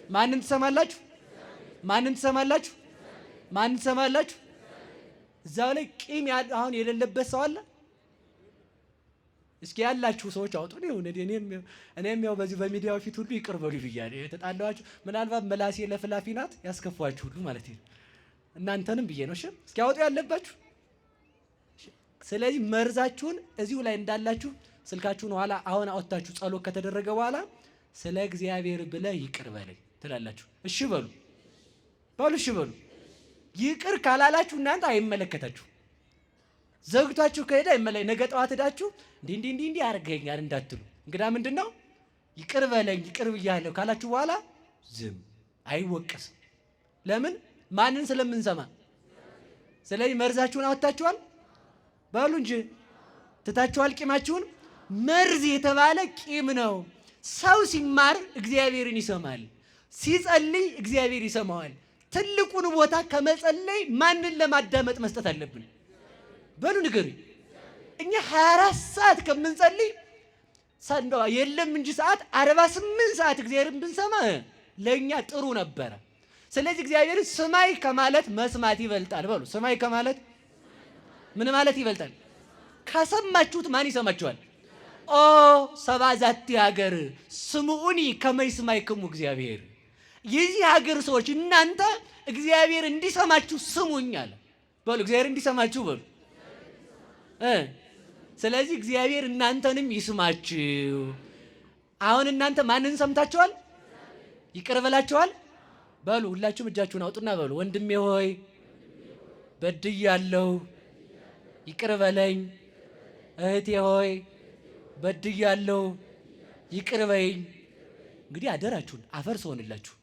ማንን ትሰማላችሁ? ማንን ትሰማላችሁ? ማንን ትሰማላችሁ? እዛው ላይ ቂም አሁን የሌለበት ሰው አለ? እስኪ ያላችሁ ሰዎች አውጡ። እኔም ያው በዚህ በሚዲያው ፊት ሁሉ ይቅር በሉ ብያለሁ። የተጣላችሁ ምናልባት መላሴ ለፍላፊ ናት ያስከፋችሁ ሁሉ ማለት ነው። እናንተንም ብዬ ነው። እሺ እስኪ አውጡ ያለባችሁ። ስለዚህ መርዛችሁን እዚሁ ላይ እንዳላችሁ ስልካችሁን ኋላ አሁን አወጣችሁ ጸሎት ከተደረገ በኋላ ስለ እግዚአብሔር ብለህ ይቅር በለኝ ትላላችሁ። እሺ በሉ እሺ በሉ። ይቅር ካላላችሁ እናንተ አይመለከታችሁ። ዘግቷችሁ ከሄደ ነገ ጠዋት ሄዳችሁ እንዲህ አድርገኛል እንዳትሉ። እንግዳ ምንድነው ይቅር በለኝ ይቅር ብያለሁ ካላችሁ በኋላ ዝም አይወቀስም። ለምን? ማንን ስለምንሰማ። ስለዚህ መርዛችሁን አወጣችኋል በሉ እንጂ ትታችኋል ቂማችሁን። መርዝ የተባለ ቂም ነው። ሰው ሲማር እግዚአብሔርን ይሰማል፣ ሲጸልይ እግዚአብሔር ይሰማዋል። ትልቁን ቦታ ከመጸለይ ማንን ለማዳመጥ መስጠት አለብን? በሉ ንገሩኝ። እኛ 24 ሰዓት ከምንጸልይ ሰንደዋ የለም እንጂ ሰዓት 48 ሰዓት እግዚአብሔርን ብንሰማ ለኛ ጥሩ ነበረ። ስለዚህ እግዚአብሔርን ስማይ ከማለት መስማት ይበልጣል። በሉ ስማይ ከማለት ምን ማለት ይበልጣል? ከሰማችሁት ማን ይሰማችኋል? ኦ ሰብአ ዛቲ ሀገር ስምዑኒ ከመ ይስማዕክሙ እግዚአብሔር። የዚህ ሀገር ሰዎች እናንተ እግዚአብሔር እንዲሰማችሁ ስሙኝ አለ። በሉ እግዚአብሔር እንዲሰማችሁ በሉ። ስለዚህ እግዚአብሔር እናንተንም ይስማችሁ። አሁን እናንተ ማንን ሰምታችኋል? ይቅር ብላችኋል? በሉ ሁላችሁም እጃችሁን አውጡና በሉ ወንድሜ ሆይ በድያለሁ ይቅር በለኝ። እህቴ ሆይ በድያለሁ ይቅር በይኝ። እንግዲህ አደራችሁን አፈር ስሆንላችሁ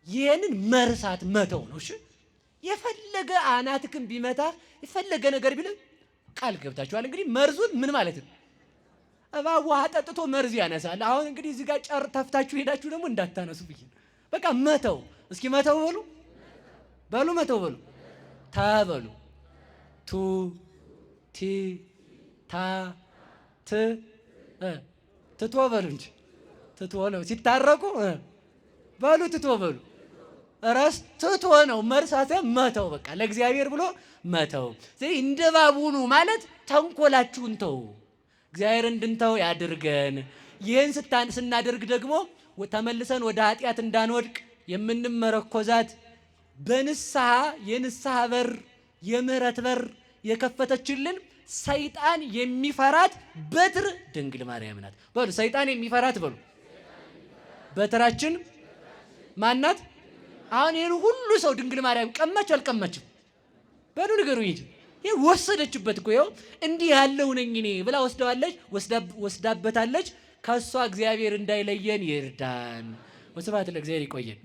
ይህንን መርሳት መተው ነው። እሺ የፈለገ አናትክም ቢመታ የፈለገ ነገር ቢልም ቃል ገብታችኋል። እንግዲህ መርዙን ምን ማለት ነው? እባብ ውሃ ጠጥቶ መርዝ ያነሳል። አሁን እንግዲህ እዚህ ጋር ጨር ተፍታችሁ ሄዳችሁ ደግሞ እንዳታነሱ ብዬ በቃ መተው። እስኪ መተው በሉ በሉ መተው በሉ ተበሉ ቱ ቲ ታ ት ትቶ በሉ እንጂ ትቶ ነው ሲታረቁ በሉ ትቶ በሉ ራስ ትቶ ነው መርሳት መተው። በቃ ለእግዚአብሔር ብሎ መተው። ስለዚህ እንደ እባብ ሁኑ ማለት ተንኮላችሁን ተው። እግዚአብሔር እንድንተው ያድርገን። ይህን ስናደርግ ደግሞ ተመልሰን ወደ ኃጢአት እንዳንወድቅ የምንመረኮዛት በንስሐ የንስሐ በር የምህረት በር የከፈተችልን ሰይጣን የሚፈራት በትር ድንግል ማርያም ናት። በሉ ሰይጣን የሚፈራት በሉ በትራችን ማናት? አሁን ይሄን ሁሉ ሰው ድንግል ማርያም ቀማች አልቀማችም? በሉ ንገሩኝ እንጂ ይሄ ወሰደችበት እኮ ይኸው እንዲህ ያለው ነኝ እኔ ብላ ወስዳበታለች። ከሷ እግዚአብሔር እንዳይለየን ይርዳን። ወስብሐት ለእግዚአብሔር። ይቆየን።